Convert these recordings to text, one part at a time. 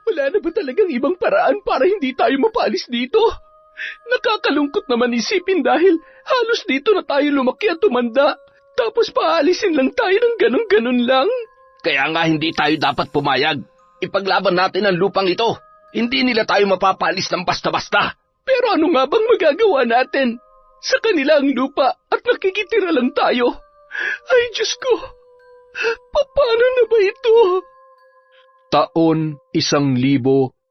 Wala na ba talagang ibang paraan para hindi tayo mapalis dito? Nakakalungkot naman isipin dahil halos dito na tayo lumaki at tumanda. Tapos paalisin lang tayo ng ganun-ganun lang. Kaya nga hindi tayo dapat pumayag. Ipaglaban natin ang lupang ito. Hindi nila tayo mapapalis ng basta-basta. Pero ano nga bang magagawa natin? Sa kanila ang lupa at nakikitira lang tayo. Ay, Diyos ko! Paano na ba ito? Taon 1980,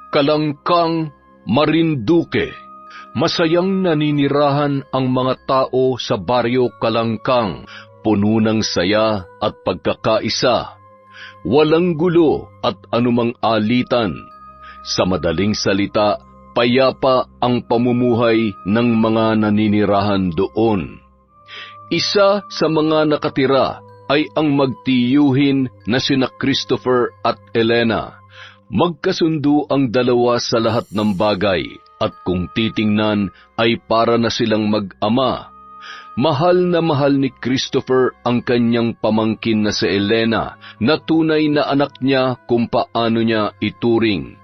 Kalangkang, Marinduque. Masayang naninirahan ang mga tao sa baryo Kalangkang, puno ng saya at pagkakaisa. Walang gulo at anumang alitan. Sa madaling salita, payapa ang pamumuhay ng mga naninirahan doon. Isa sa mga nakatira ay ang magtiyuhin na sina Christopher at Elena. Magkasundo ang dalawa sa lahat ng bagay at kung titingnan ay para na silang mag-ama. Mahal na mahal ni Christopher ang kanyang pamangkin na si Elena na tunay na anak niya kung paano niya ituring.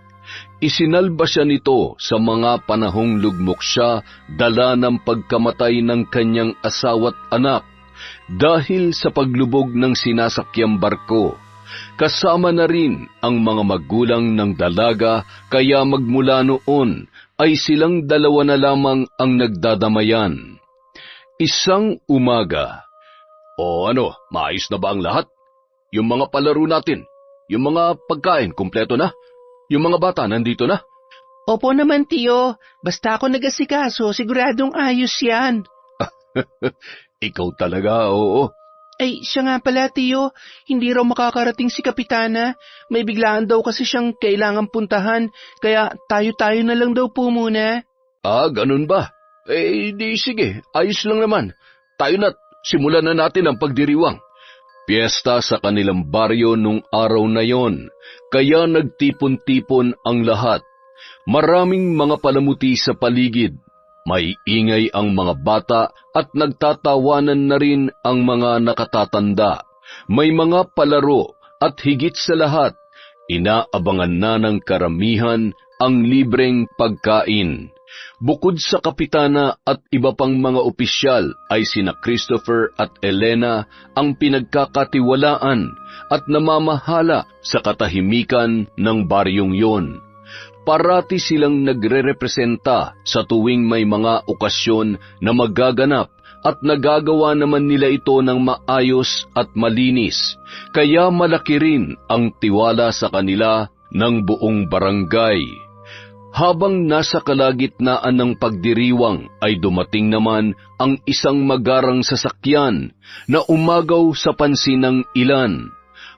Isinalba siya nito sa mga panahong lugmok siya dala ng pagkamatay ng kanyang asawa't anak dahil sa paglubog ng sinasakyang barko. Kasama na rin ang mga magulang ng dalaga kaya magmula noon ay silang dalawa na lamang ang nagdadamayan. Isang umaga, maayos na ba ang lahat? Yung mga palaro natin, yung mga pagkain, kumpleto na? Yung mga bata nandito na? Opo naman, Tiyo. Basta ako nag-asikaso, siguradong ayos yan. Ikaw talaga, oo. Ay, siya nga pala, Tiyo. Hindi raw makakarating si Kapitana. May biglaan daw kasi siyang kailangang puntahan, kaya tayo-tayo na lang daw po muna. Ganun ba? Di sige, ayos lang naman. Tayo na't simulan na natin ang pagdiriwang. Piyesta sa kanilang baryo nung araw na yon, kaya nagtipon-tipon ang lahat. Maraming mga palamuti sa paligid. May ingay ang mga bata at nagtatawanan na rin ang mga nakatatanda. May mga palaro at higit sa lahat, inaabangan na ng karamihan ang libreng pagkain. Bukod sa kapitana at iba pang mga opisyal ay sina Christopher at Elena ang pinagkakatiwalaan at namamahala sa katahimikan ng baryong yon. Parati silang nagre-representa sa tuwing may mga okasyon na magaganap at nagagawa naman nila ito ng maayos at malinis, kaya malaki rin ang tiwala sa kanila ng buong barangay. Habang nasa kalagitnaan ng pagdiriwang ay dumating naman ang isang magarang sasakyan na umagaw sa pansin ng ilan.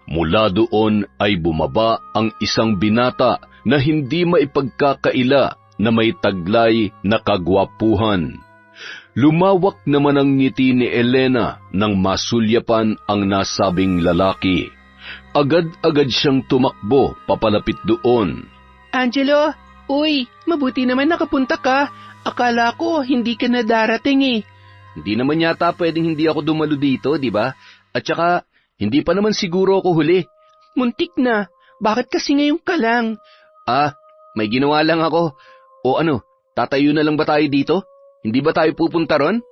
Mula doon ay bumaba ang isang binata na hindi maipagkakaila na may taglay na kagwapuhan. Lumawak naman ang ngiti ni Elena nang masulyapan ang nasabing lalaki. Agad-agad siyang tumakbo papalapit doon. Angelo, uy, mabuti naman nakapunta ka. Akala ko hindi ka na darating eh. Hindi naman yata pwedeng hindi ako dumalo dito, di ba? At saka, hindi pa naman siguro ako huli. Muntik na. Bakit kasi ngayon ka lang? May ginawa lang ako. O tatayo na lang ba tayo dito? Hindi ba tayo pupunta ron?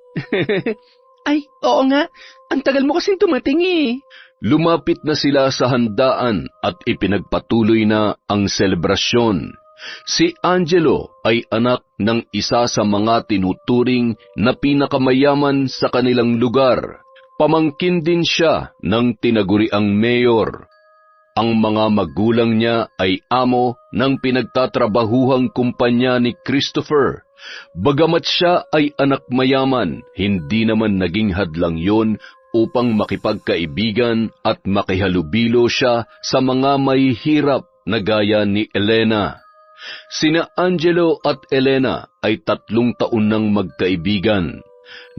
Ay, oo nga. Ang tagal mo kasing tumating eh. Lumapit na sila sa handaan at ipinagpatuloy na ang selebrasyon. Si Angelo ay anak ng isa sa mga tinuturing na pinakamayaman sa kanilang lugar. Pamangkin din siya ng tinaguriang mayor. Ang mga magulang niya ay amo ng pinagtatrabahuhang kumpanya ni Christopher. Bagamat siya ay anak mayaman, hindi naman naging hadlang yon upang makipagkaibigan at makihalubilo siya sa mga mahihirap na gaya ni Elena. Sina Angelo at Elena ay 3 taon nang magkaibigan.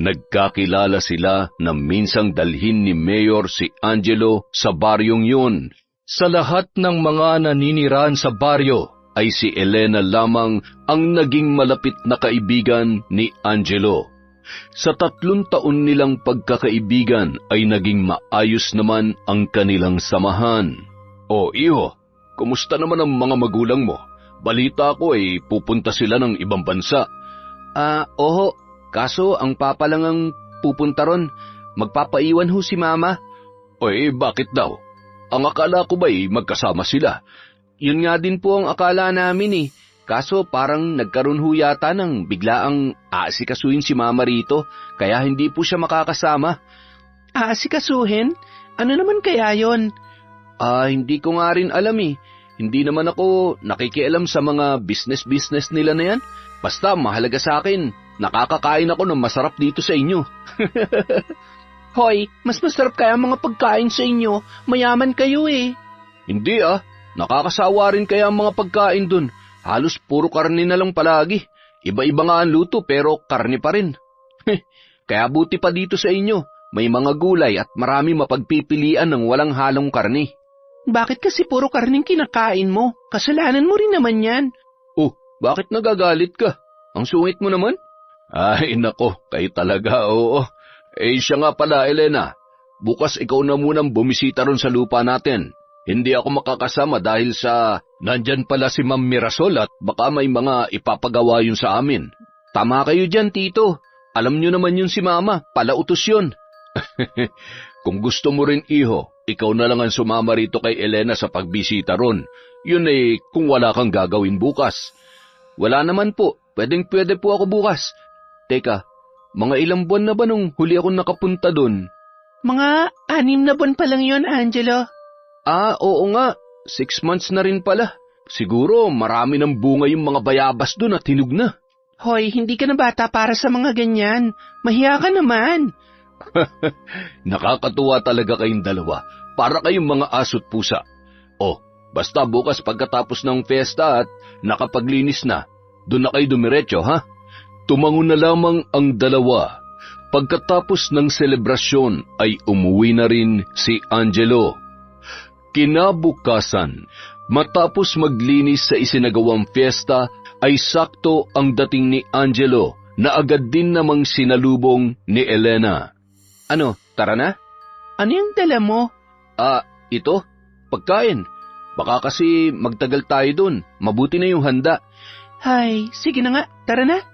Nagkakilala sila na minsang dalhin ni Mayor si Angelo sa baryong yun. Sa lahat ng mga naninirahan sa baryo ay si Elena lamang ang naging malapit na kaibigan ni Angelo. Sa 3 taon nilang pagkakaibigan ay naging maayos naman ang kanilang samahan. O, iho, kumusta naman ang mga magulang mo? Balita ko ay pupunta sila ng ibang bansa. Oho, kaso ang papa lang ang pupunta ron. Magpapaiwan ho si mama. Oy, bakit daw? Ang akala ko ba'y magkasama sila? Yun nga din po ang akala namin eh. Kaso parang nagkaroon ho yata ng biglaang aasikasuhin si mama rito, kaya hindi po siya makakasama. Aasikasuhin? Ano naman kaya yon? Hindi ko nga rin alam eh. Hindi naman ako nakikialam sa mga business nila na yan. Basta mahalaga sa akin, nakakakain ako ng masarap dito sa inyo. Hoy, mas masarap kaya mga pagkain sa inyo, mayaman kayo eh. Hindi nakakasawa rin kaya ang mga pagkain dun. Halos puro karne na lang palagi. Iba-iba nga ang luto pero karne pa rin. Kaya buti pa dito sa inyo, may mga gulay at marami mapagpipilian ng walang halong karne. Bakit kasi puro karning kinakain mo? Kasalanan mo rin naman yan. Oh, bakit nagagalit ka? Ang sungit mo naman? Ay, nako, kayo talaga, oo. Siya nga pala, Elena. Bukas ikaw na munang bumisita ron sa lupa natin. Hindi ako makakasama dahil sa nandyan pala si Ma'am Mirasol at baka may mga ipapagawa yun sa amin. Tama kayo dyan, Tito. Alam nyo naman yun si Mama, palautos yun. Kung gusto mo rin, iho, ikaw na lang ang sumama rito kay Elena sa pagbisita ron. Yun kung wala kang gagawin bukas. Wala naman po, pwede po ako bukas. Teka, mga ilang buwan na ba nung huli akong nakapunta dun? Mga 6 na buwan pa lang yun, Angelo. Oo nga, 6 months na rin pala. Siguro marami ng bunga yung mga bayabas dun at hinog na. Hoy, hindi ka na bata para sa mga ganyan. Mahiya ka naman. Nakakatuwa talaga kayong dalawa. Para kayong mga aso't pusa. Basta bukas pagkatapos ng fiesta at nakapaglinis na, doon na kayo dumiretso, ha? Tumango na lamang ang dalawa. Pagkatapos ng selebrasyon ay umuwi na rin si Angelo. Kinabukasan, matapos maglinis sa isinagawang fiesta, ay sakto ang dating ni Angelo na agad din namang sinalubong ni Elena. Ano, tara na? Ano yung dala mo? Ito, pagkain. Baka kasi magtagal tayo dun. Mabuti na yung handa. Hay, sige na nga, tara na.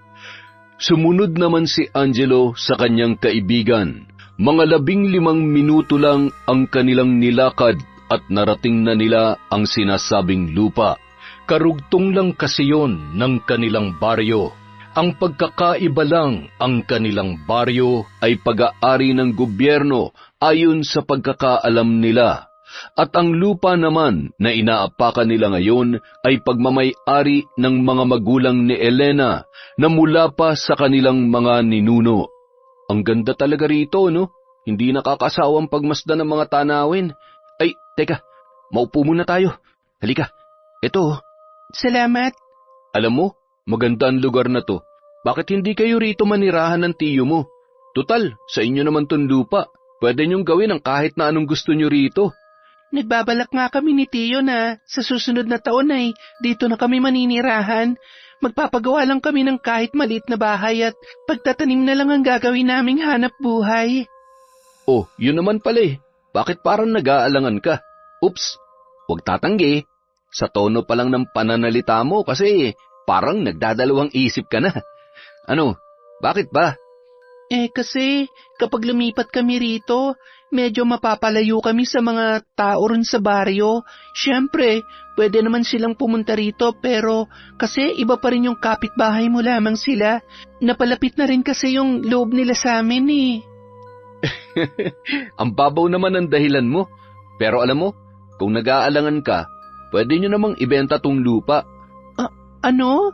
Sumunod naman si Angelo sa kanyang kaibigan. Mga 15 minuto lang ang kanilang nilakad at narating na nila ang sinasabing lupa. Karugtong lang kasi yon ng kanilang baryo. Ang pagkakaiba lang, ang kanilang baryo ay pag-aari ng gobyerno ayon sa pagkakaalam nila. At ang lupa naman na inaapakan nila ngayon ay pagmamay-ari ng mga magulang ni Elena na mula pa sa kanilang mga ninuno. Ang ganda talaga rito, no? Hindi nakakasawang pagmasdan ng mga tanawin. Ay, teka, maupo muna tayo. Halika, eto. Salamat. Alam mo, maganda ang lugar na to. Bakit hindi kayo rito manirahan ng tiyo mo? Tutal, sa inyo naman tong lupa. Pwede niyong gawin ang kahit na anong gusto niyo rito. Nagbabalak nga kami ni Tiyo na sa susunod na taon ay dito na kami maninirahan. Magpapagawa lang kami ng kahit maliit na bahay at pagtatanim na lang ang gagawin naming hanap buhay. Yun naman pala. Bakit parang nag-aalangan ka? Oops, huwag tatanggi. Sa tono pa lang ng pananalita mo kasi parang nagdadalawang isip ka na. Ano, bakit ba? Kasi kapag lumipat kami rito, medyo mapapalayo kami sa mga tao ron sa baryo. Siyempre, pwede naman silang pumunta rito pero kasi iba pa rin yung kapitbahay mo lamang sila. Napalapit na rin kasi yung loob nila sa amin eh. Ang babaw naman ang dahilan mo. Pero alam mo, kung nag-aalangan ka, pwede nyo namang ibenta tong lupa. Ano?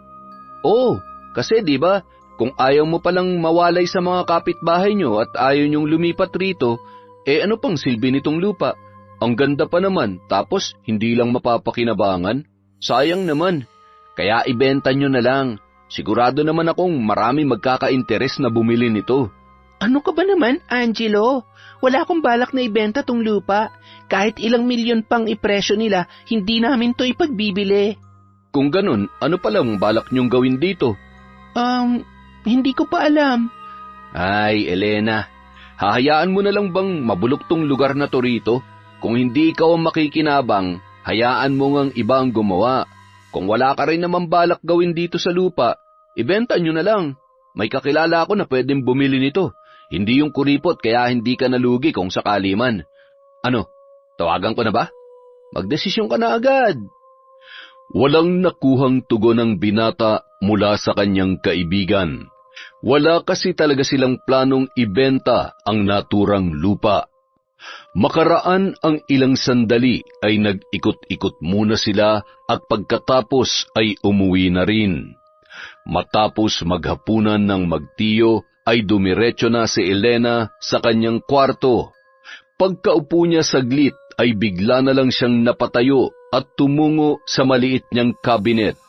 Kasi di ba, kung ayaw mo palang mawalay sa mga kapitbahay nyo at ayaw nyong lumipat rito, ano pang silbi nitong lupa? Ang ganda pa naman, tapos hindi lang mapapakinabangan. Sayang naman. Kaya ibenta nyo na lang. Sigurado naman akong marami magkaka-interes na bumili nito. Ano ka ba naman, Angelo? Wala akong balak na ibenta tong lupa. Kahit ilang milyon pang ipresyo nila, hindi namin to ipagbibili. Kung ganun, ano palang balak nyong gawin dito? Hindi ko pa alam. Ay, Elena, hahayaan mo na lang bang mabulok tong lugar na to rito? Kung hindi ikaw ang makikinabang, Hayaan mo ngang iba ang gumawa. Kung wala ka rin naman balak gawin dito sa lupa, ibenta nyo na lang. May kakilala ako na pwedeng bumili nito. Hindi yung kuripot kaya hindi ka nalugi kung sakali man. Ano, tawagan ko na ba? Magdesisyon ka na agad. Walang nakuhang tugon ng binata mula sa kanyang kaibigan. Wala kasi talaga silang planong ibenta ang naturang lupa. Makaraan ang ilang sandali ay nag-ikot-ikot muna sila at pagkatapos ay umuwi na rin. Matapos maghapunan ng magtiyo ay dumiretso na si Elena sa kanyang kwarto. Pagkaupo niya saglit ay bigla na lang siyang napatayo at tumungo sa maliit niyang kabinet.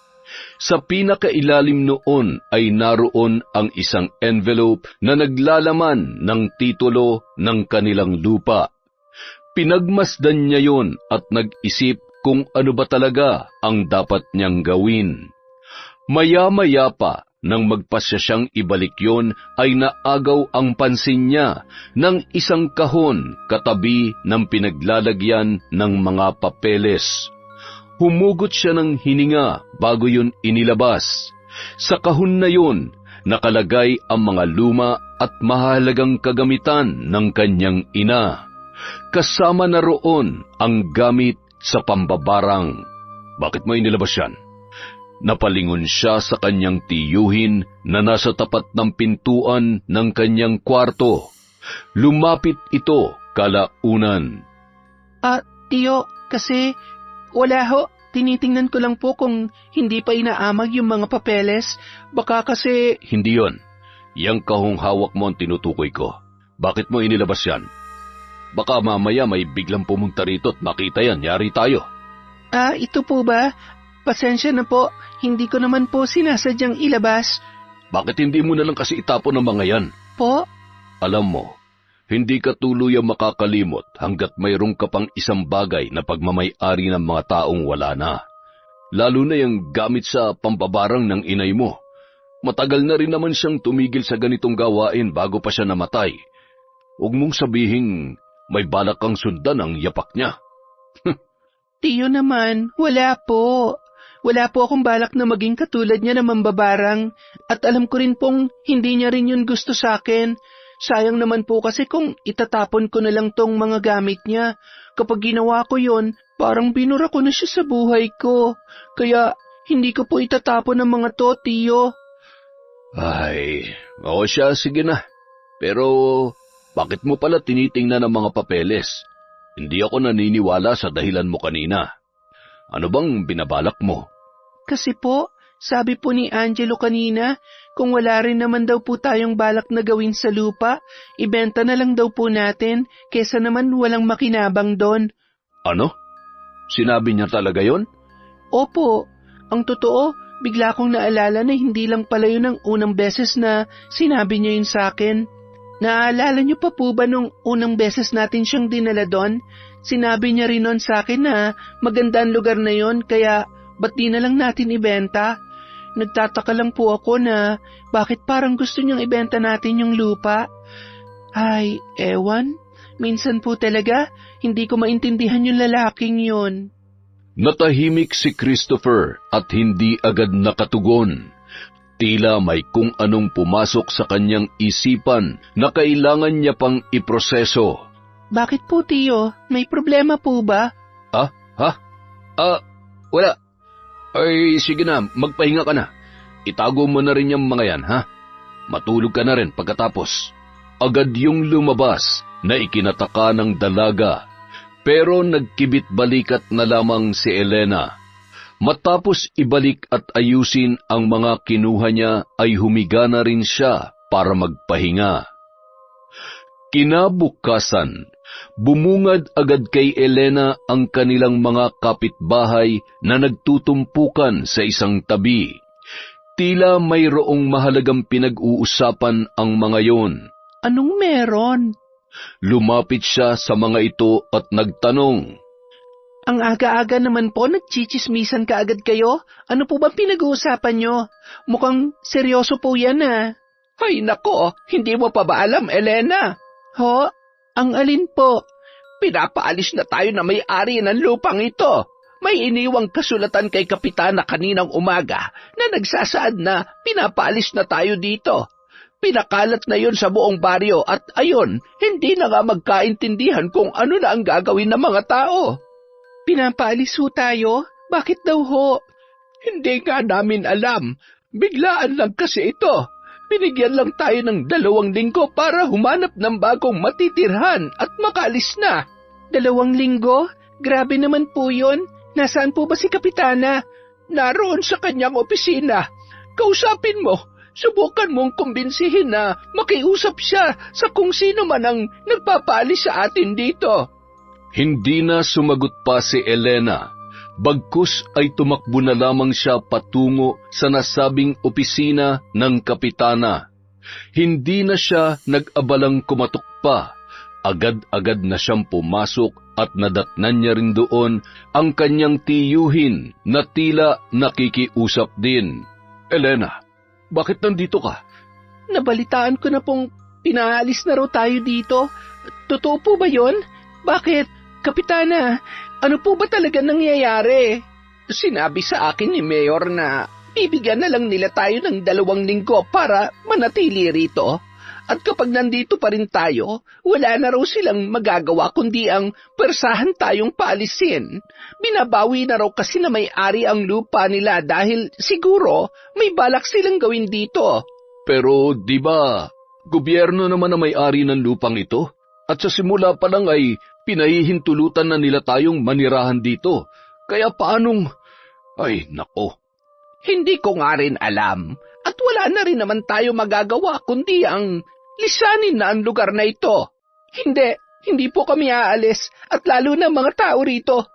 Sa pinakailalim noon ay naroon ang isang envelope na naglalaman ng titulo ng kanilang lupa. Pinagmasdan niya yon at nag-isip kung ano ba talaga ang dapat niyang gawin. Maya-maya pa, nang magpasya siyang ibalik yon, ay naagaw ang pansin niya ng isang kahon katabi ng pinaglalagyan ng mga papeles. Humugot siya ng hininga bago yun inilabas. Sa kahon na yun, nakalagay ang mga luma at mahalagang kagamitan ng kanyang ina. Kasama na roon ang gamit sa pambabarang. Bakit mo inilabas yan? Napalingon siya sa kanyang tiyuhin na nasa tapat ng pintuan ng kanyang kwarto. Lumapit ito kalaunan. Tiyo, kasi wala ho. Tinitingnan ko lang po kung hindi pa inaamag yung mga papeles. Baka kasi... Hindi yon. Yang kahong hawak mo ang tinutukoy ko. Bakit mo inilabas yan? Baka mamaya may biglang pumunta rito at makita yan. Yari tayo. Ito po ba? Pasensya na po. Hindi ko naman po sinasadyang ilabas. Bakit hindi mo na lang kasi itapon ang mga yan? Po? Alam mo, hindi ka tuluyang makakalimot hanggat mayroong ka pang isang bagay na pagmamay-ari ng mga taong wala na. Lalo na yung gamit sa pambabarang ng inay mo. Matagal na rin naman siyang tumigil sa ganitong gawain bago pa siya namatay. Huwag mong sabihing may balak kang sundan ang yapak niya. Tiyo naman, wala po. Wala po akong balak na maging katulad niya na mambabarang. At alam ko rin pong hindi niya rin yun gusto sa akin. Sayang naman po kasi kung itatapon ko na lang tong mga gamit niya. Kapag ginawa ko yon, parang binura ko na siya sa buhay ko. Kaya hindi ko po itatapon ang mga to, Tiyo. Ay, oo siya, sige na. Pero bakit mo pala tinitingnan ang mga papeles? Hindi ako naniniwala sa dahilan mo kanina. Ano bang binabalak mo? Kasi po, sabi po ni Angelo kanina, kung wala rin naman daw po tayong balak na gawin sa lupa, ibenta na lang daw po natin, kesa naman walang makinabang doon. Ano? Sinabi niya talaga yon? Opo, ang totoo, bigla kong naalala na hindi lang pala yun ang unang beses na sinabi niya yun sa akin. Naaalala niyo pa po ba nung unang beses natin siyang dinala doon? Sinabi niya rin noon sa akin na maganda ang lugar na yon, kaya ba't di na lang natin ibenta? Nagtataka lang po ako na bakit parang gusto niyang ibenta natin yung lupa. Ay, ewan. Minsan po talaga, hindi ko maintindihan yung lalaking yun. Natahimik si Christopher at hindi agad nakatugon. Tila may kung anong pumasok sa kanyang isipan na kailangan niya pang iproseso. Bakit po, Tiyo? May problema po ba? Wala. Ay, sige na, magpahinga ka na. Itago mo na rin yung mga yan, ha? Matulog ka na rin pagkatapos. Agad yung lumabas na ikinataka ng dalaga, pero nagkibit-balikat na lamang si Elena. Matapos ibalik at ayusin ang mga kinuha niya ay humiga na rin siya para magpahinga. Kinabukasan, bumungad agad kay Elena ang kanilang mga kapitbahay na nagtutumpukan sa isang tabi. Tila mayroong mahalagang pinag-uusapan ang mga yon. Anong meron? Lumapit siya sa mga ito at nagtanong. Ang aga-aga naman po, nagchichismisan ka agad kayo? Ano po bang pinag-uusapan nyo? Mukhang seryoso po yan Ay nako, hindi mo pa ba alam, Elena? Ho? Ang alin po? Pinapaalis na tayo na may-ari ng lupang ito. May iniwang kasulatan kay Kapitana kaninang umaga na nagsasaad na pinapaalis na tayo dito. Pinakalat na yon sa buong baryo at ayon, hindi na nga magkaintindihan kung ano na ang gagawin ng mga tao. Pinapaalis ho tayo? Bakit daw ho? Hindi nga namin alam. Biglaan lang kasi ito. Binigyan lang tayo ng 2 linggo para humanap ng bagong matitirhan at makalis na. 2 linggo? Grabe naman po yun. Nasaan po ba si Kapitana? Naroon sa kanyang opisina. Kausapin mo. Subukan mong kumbinsihin na makiusap siya sa kung sino man ang nagpapaalis sa atin dito. Hindi na sumagot pa si Elena. Bagkus ay tumakbo na lamang siya patungo sa nasabing opisina ng Kapitana. Hindi na siya nag-abalang kumatok pa. Agad-agad na siyang pumasok at nadatnan niya rin doon ang kanyang tiyuhin na tila nakikiusap din. Elena, bakit nandito ka? Nabalitaan ko na pong pinaalis na raw tayo dito. Totoo po ba yon? Bakit? Kapitana, ano po ba talaga nangyayari? Sinabi sa akin ni Mayor na bibigyan na lang nila tayo ng 2 linggo para manatili rito. At kapag nandito pa rin tayo, wala na raw silang magagawa kundi ang persahan tayong paalisin. Binabawi na raw kasi na may-ari ang lupa nila dahil siguro may balak silang gawin dito. Pero di ba, gobyerno naman na may-ari ng lupang ito? At sa simula pa lang ay pinahihintulutan na nila tayong manirahan dito. Kaya paanong... Ay, nako. Hindi ko nga rin alam. At wala na rin naman tayo magagawa kundi ang lisanin na ang lugar na ito. Hindi po kami aalis at lalo na mga tao rito.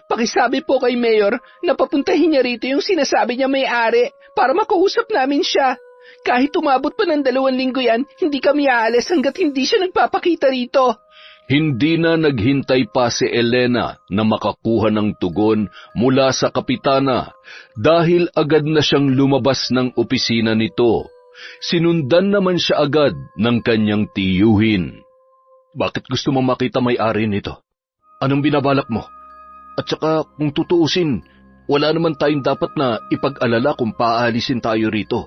Pakisabi po kay Mayor na papuntahin niya rito yung sinasabi niya may-ari para makausap namin siya. Kahit umabot pa ng 2 linggo yan, hindi kami aalis hanggat hindi siya nagpapakita rito. Hindi na naghintay pa si Elena na makakuha ng tugon mula sa Kapitana dahil agad na siyang lumabas ng opisina nito. Sinundan naman siya agad ng kanyang tiyuhin. Bakit gusto mo makita may-ari nito? Anong binabalak mo? At saka kung tutuusin, wala naman tayong dapat na ipag-alala kung paalisin tayo rito.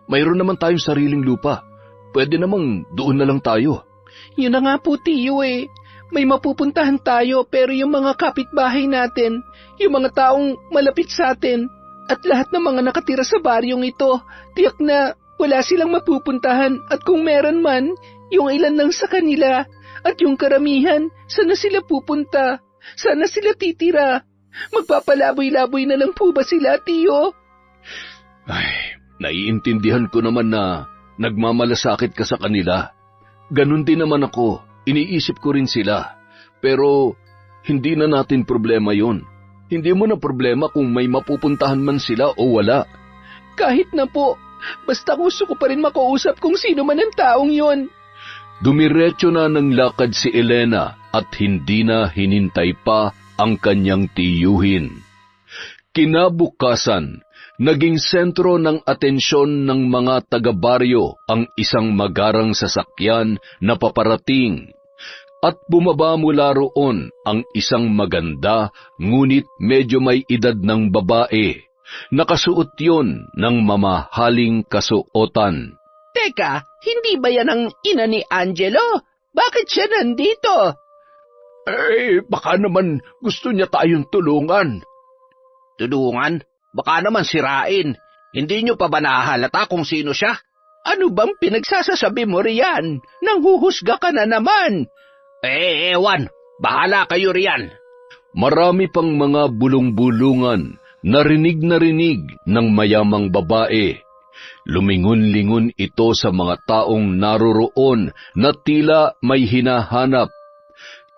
Mayroon naman tayong sariling lupa. Pwede namang doon na lang tayo. Yun na nga po, tiyo eh. May mapupuntahan tayo pero yung mga kapitbahay natin, yung mga taong malapit sa atin, at lahat ng mga nakatira sa baryong ito, tiyak na wala silang mapupuntahan at kung meron man, yung ilan lang sa kanila at yung karamihan, sana sila pupunta, sana sila titira. Magpapalaboy-laboy na lang po ba sila, tiyo? Ay, naiintindihan ko naman na nagmamalasakit ka sa kanila. Ganon din naman ako, iniisip ko rin sila. Pero hindi na natin problema yon. Hindi mo na problema kung may mapupuntahan man sila o wala. Kahit na po, basta gusto ko pa rin makausap kung sino man ang taong yon. Dumiretso na ng lakad si Elena at hindi na hinintay pa ang kanyang tiyuhin. Kinabukasan, naging sentro ng atensyon ng mga taga-baryo ang isang magarang sasakyan na paparating. At bumaba mula roon ang isang maganda ngunit medyo may edad ng babae. Nakasuot yon ng mamahaling kasuotan. Teka, hindi ba yan ang ina ni Angelo? Bakit siya nandito? Baka naman gusto niya tayong tulungan. Tulungan? Baka naman sirain. Hindi niyo pa ba nahahalata kung sino siya? Ano bang pinagsasasabi mo riyan? Nanghuhusga ka na naman. Ewan. Bahala kayo riyan. Marami pang mga bulong-bulungan, narinig ng mayamang babae. Lumingon-lingon ito sa mga taong naroroon na tila may hinahanap.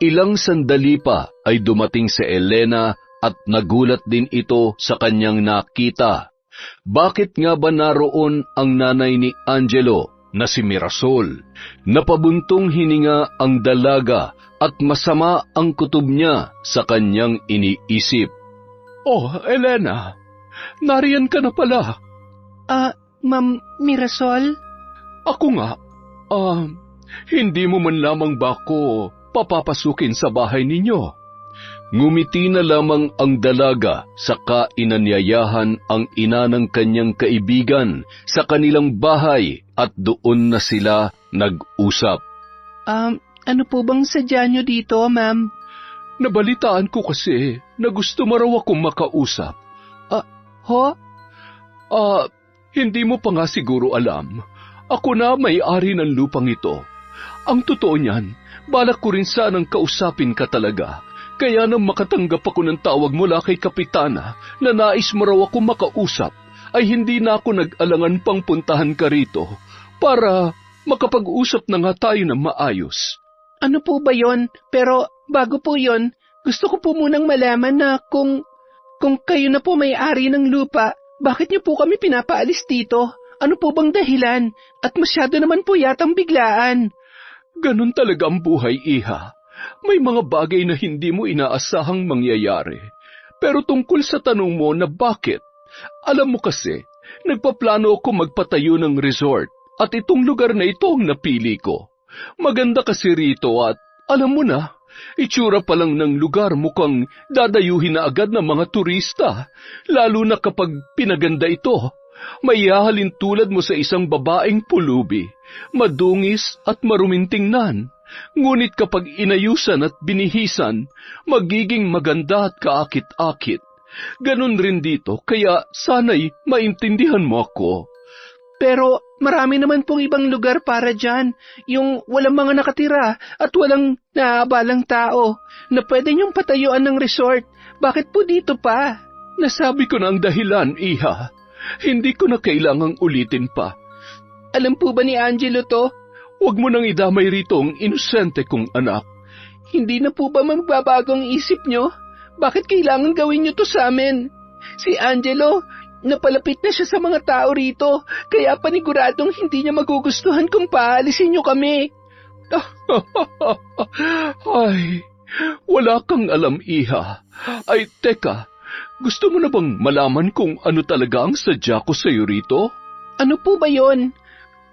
Ilang sandali pa ay dumating si Elena at nagulat din ito sa kanyang nakita. Bakit nga ba naroon ang nanay ni Angelo na si Mirasol? Napabuntong hininga ang dalaga at masama ang kutob niya sa kanyang iniisip. Oh, Elena, nariyan ka na pala. Ma'am Mirasol? Ako nga. Hindi mo man lamang ba ako papapasukin sa bahay ninyo? Ngumiti na lamang ang dalaga, saka inanyayahan ang ina ng kanyang kaibigan sa kanilang bahay at doon na sila nag-usap. Ano po bang sadya nyo dito, ma'am? Nabalitaan ko kasi na gusto mo raw akong makausap. Ho? Hindi mo pa nga siguro alam. Ako na may-ari ng lupang ito. Ang totoo niyan, balak ko rin sanang kausapin ka talaga. Kaya nang makatanggap ako ng tawag mula kay Kapitana na nais mo raw ako makausap, ay hindi na ako nag-alangan pang puntahan ka rito para makapag-usap na nga tayo ng maayos. Ano po ba yon? Pero bago po yon, gusto ko po munang malaman na kung kayo na po may-ari ng lupa, bakit niyo po kami pinapaalis dito? Ano po bang dahilan? At masyado naman po yatang biglaan. Ganun talaga ang buhay, iha. May mga bagay na hindi mo inaasahang mangyayari. Pero tungkol sa tanong mo na bakit, alam mo kasi, nagpaplano ako magpatayo ng resort at itong lugar na ito ang napili ko. Maganda kasi rito at alam mo na, itsura pa lang ng lugar mukhang dadayuhin na agad ng mga turista, lalo na kapag pinaganda ito. May hahalin tulad mo sa isang babaeng pulubi, madungis at maruming tingnan. Ngunit kapag inayusan at binihisan, magiging maganda at kaakit-akit. Ganun rin dito, kaya sana'y maintindihan mo ako. Pero marami naman pong ibang lugar para dyan, yung walang mga nakatira at walang naaabalang tao, na pwede niyong patayuan ng resort. Bakit po dito pa? Nasabi ko na ang dahilan, iha. Hindi ko na kailangang ulitin pa. Alam po ba ni Angelo to? Huwag mo nang idamay rito ang inosente kong anak. Hindi na po ba magbabagong isip nyo? Bakit kailangan gawin nyo to sa amin? Si Angelo, napalapit na siya sa mga tao rito, kaya paniguradong hindi niya magugustuhan kung paalisin nyo kami. Ay, wala kang alam, iha. Ay, teka, gusto mo na bang malaman kung ano talaga ang sadya ko sa'yo rito? Ano po ba yon?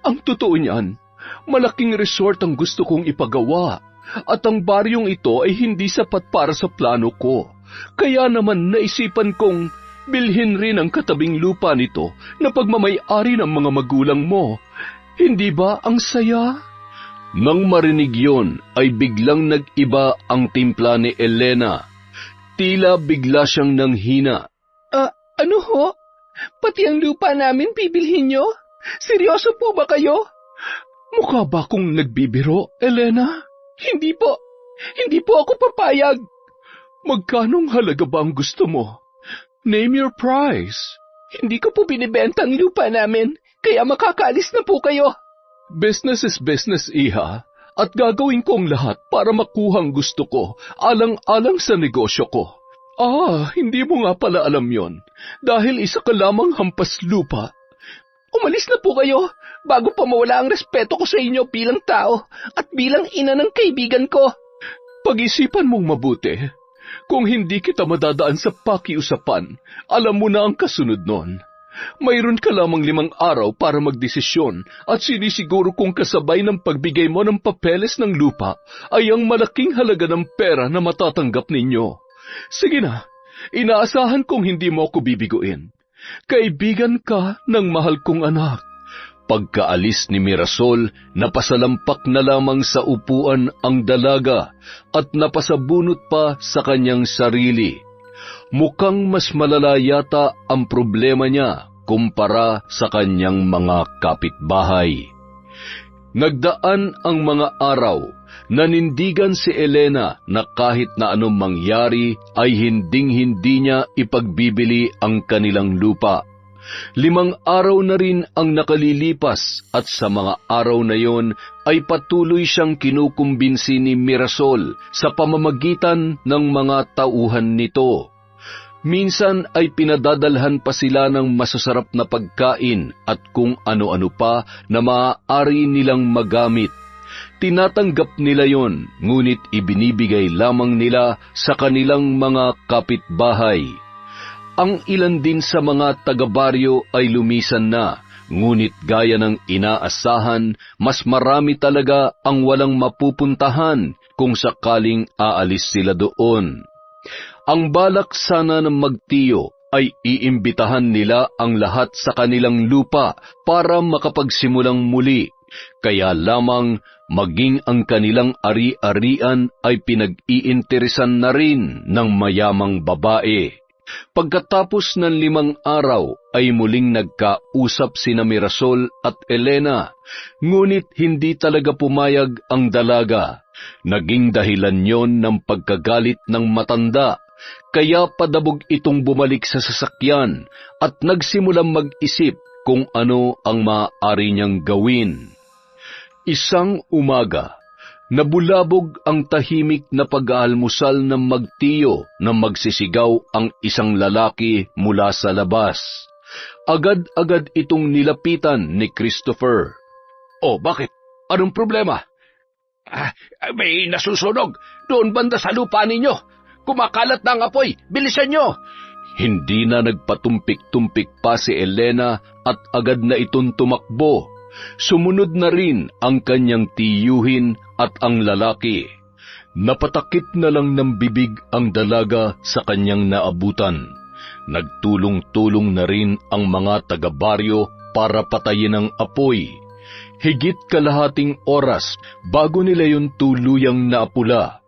Ang totoo niyan, malaking resort ang gusto kong ipagawa at ang baryong ito ay hindi sapat para sa plano ko. Kaya naman naisipan kong bilhin rin ang katabing lupa nito na pagmamay-ari ng mga magulang mo. Hindi ba ang saya? Nang marinig yon ay biglang nag-iba ang timpla ni Elena. Tila bigla siyang nanghina. Ano ho? Pati ang lupa namin bibilhin nyo? Seryoso po ba kayo? Mukha ba akong nagbibiro, Elena? Hindi po. Hindi po ako papayag. Magkanong halaga ba ang gusto mo? Name your price. Hindi ko po binibenta ang lupa namin, kaya makakaalis na po kayo. Business is business, iha. At gagawin ko ang lahat para makuha ang gusto ko, alang-alang sa negosyo ko. Hindi mo nga pala alam yon. Dahil isa ka lamang hampas lupa. Umalis na po kayo, bago pa mawala ang respeto ko sa inyo bilang tao at bilang ina ng kaibigan ko. Pag-isipan mong mabuti. Kung hindi kita madadaan sa pakiusapan, alam mo na ang kasunod nun. Mayroon ka lamang 5 araw para magdesisyon at sinisiguro kung kasabay ng pagbigay mo ng papeles ng lupa ay ang malaking halaga ng pera na matatanggap ninyo. Sige na, inaasahan kong hindi mo ako bibiguin. Kaibigan ka ng mahal kong anak. Pagkaalis ni Mirasol, napasalampak na lamang sa upuan ang dalaga at napasabunot pa sa kanyang sarili. Mukhang mas malala yata ang problema niya kumpara sa kanyang mga kapitbahay. Nagdaan ang mga araw, nanindigan si Elena na kahit na anong mangyari ay hinding-hindi niya ipagbibili ang kanilang lupa. 5 araw na rin ang nakalilipas at sa mga araw na yon ay patuloy siyang kinukumbinsi ni Mirasol sa pamamagitan ng mga tauhan nito. Minsan ay pinadadalhan pa sila ng masasarap na pagkain at kung ano-ano pa na maaari nilang magamit. Tinatanggap nila yon, ngunit ibinibigay lamang nila sa kanilang mga kapitbahay. Ang ilan din sa mga taga-baryo ay lumisan na, ngunit gaya ng inaasahan, mas marami talaga ang walang mapupuntahan kung sakaling aalis sila doon. Ang balak sana ng magtiyo ay iimbitahan nila ang lahat sa kanilang lupa para makapagsimulang muli, kaya lamang maging ang kanilang ari-arian ay pinag-iinteresan na rin ng mayamang babae. Pagkatapos ng 5 araw ay muling nagkausap sina Mirasol at Elena, ngunit hindi talaga pumayag ang dalaga. Naging dahilan yon ng pagkagalit ng matanda, kaya padabog itong bumalik sa sasakyan at nagsimulang mag-isip kung ano ang maaari niyang gawin. Isang umaga, nabulabog ang tahimik na pag-aalmusal ng magtiyo na magsisigaw ang isang lalaki mula sa labas. Agad-agad itong nilapitan ni Christopher. "Oh, bakit? Anong problema?" May nasusunog doon banda sa lupa ninyo. Kumakalat na ang apoy. Bilisan nyo!" Hindi na nagpatumpik-tumpik pa si Elena at agad na itong tumakbo. Sumunod na rin ang kanyang tiyuhin at ang lalaki. Napatakip na lang ng bibig ang dalaga sa kanyang naabutan. Nagtulong-tulong na rin ang mga taga-baryo para patayin ang apoy. Higit kalahating oras bago nila yung tuluyang naapula.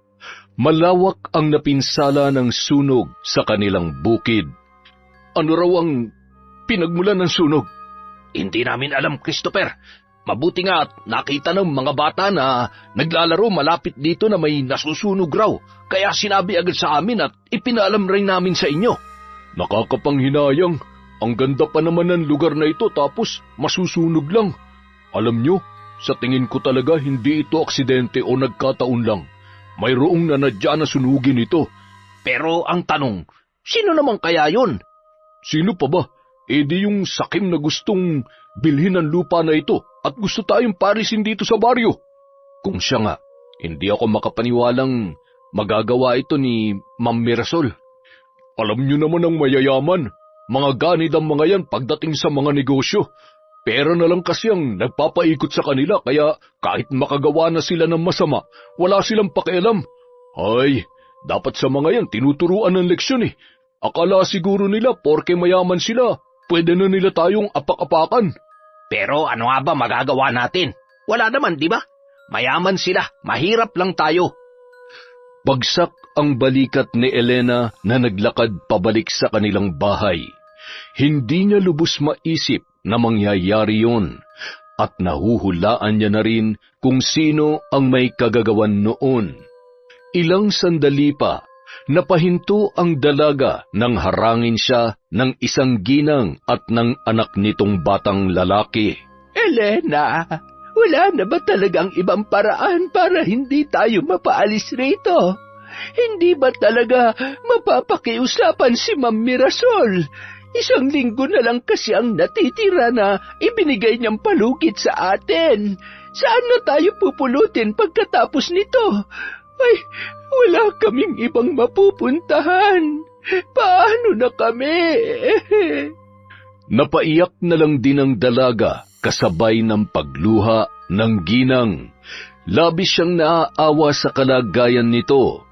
Malawak ang napinsala ng sunog sa kanilang bukid. Ano raw ang pinagmulan ng sunog? Hindi namin alam, Christopher. Mabuti nga at nakita ng mga bata na naglalaro malapit dito na may nasusunog raw. Kaya sinabi agad sa amin at ipinaalam rin namin sa inyo. Nakakapanghinayang. Ang ganda pa naman ng lugar na ito tapos masusunog lang. Alam nyo, sa tingin ko talaga hindi ito aksidente o nagkataon lang. Mayroong nanadya na sunugin ito. Pero ang tanong, sino naman kaya yun? Sino pa ba? Di yung sakim na gustong bilhin ang lupa na ito at gusto tayong parisin dito sa baryo. Kung siya nga, hindi ako makapaniwalang magagawa ito ni Ma'am Mirasol. Alam nyo naman ang mayayaman. Mga ganid ang mga yan pagdating sa mga negosyo. Pera na lang kasi ang nagpapaikot sa kanila kaya kahit makagawa na sila ng masama, wala silang pakialam. Ay, dapat sa mga yan tinuturuan ng leksyon eh. Akala siguro nila porke mayaman sila, pwede na nila tayong apak-apakan. Pero ano nga ba magagawa natin? Wala naman, di ba? Mayaman sila, mahirap lang tayo. Bagsak ang balikat ni Elena na naglakad pabalik sa kanilang bahay. Hindi niya lubos maisip na mangyayari yun, at nahuhulaan niya na rin kung sino ang may kagagawan noon. Ilang sandali pa, napahinto ang dalaga nang harangin siya ng isang ginang at ng anak nitong batang lalaki. Elena, wala na ba talagang ibang paraan para hindi tayo mapaalis rito? Hindi ba talaga mapapakiusapan si Ma'am Mirasol? 1 linggo na lang kasi ang natitira na ibinigay niyang palugit sa atin. Saan na tayo pupulutin pagkatapos nito? Ay, wala kaming ibang mapupuntahan. Paano na kami? Napaiyak na lang din ang dalaga kasabay ng pagluha ng ginang. Labis siyang naaawa sa kalagayan nito.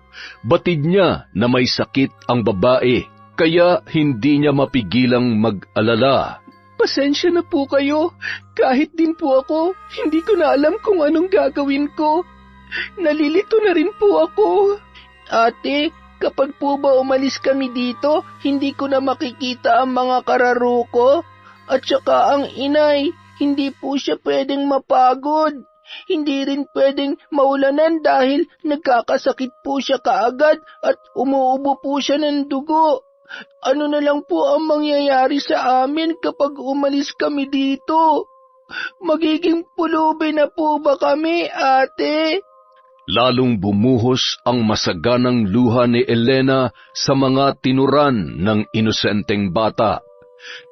Batid niya na may sakit ang babae, kaya hindi niya mapigilang mag-alala. Pasensya na po kayo. Kahit din po ako, hindi ko na alam kung anong gagawin ko. Nalilito na rin po ako. Ate, kapag po ba umalis kami dito, hindi ko na makikita ang mga kararo ko. At saka ang inay, hindi po siya pwedeng mapagod. Hindi rin pwedeng maulanan dahil nagkakasakit po siya kaagad at umuubo po siya ng dugo. Ano na lang po ang mangyayari sa amin kapag umalis kami dito? Magiging pulubi na po ba kami, ate? Lalong bumuhos ang masaganang luha ni Elena sa mga tinuran ng inosenteng bata.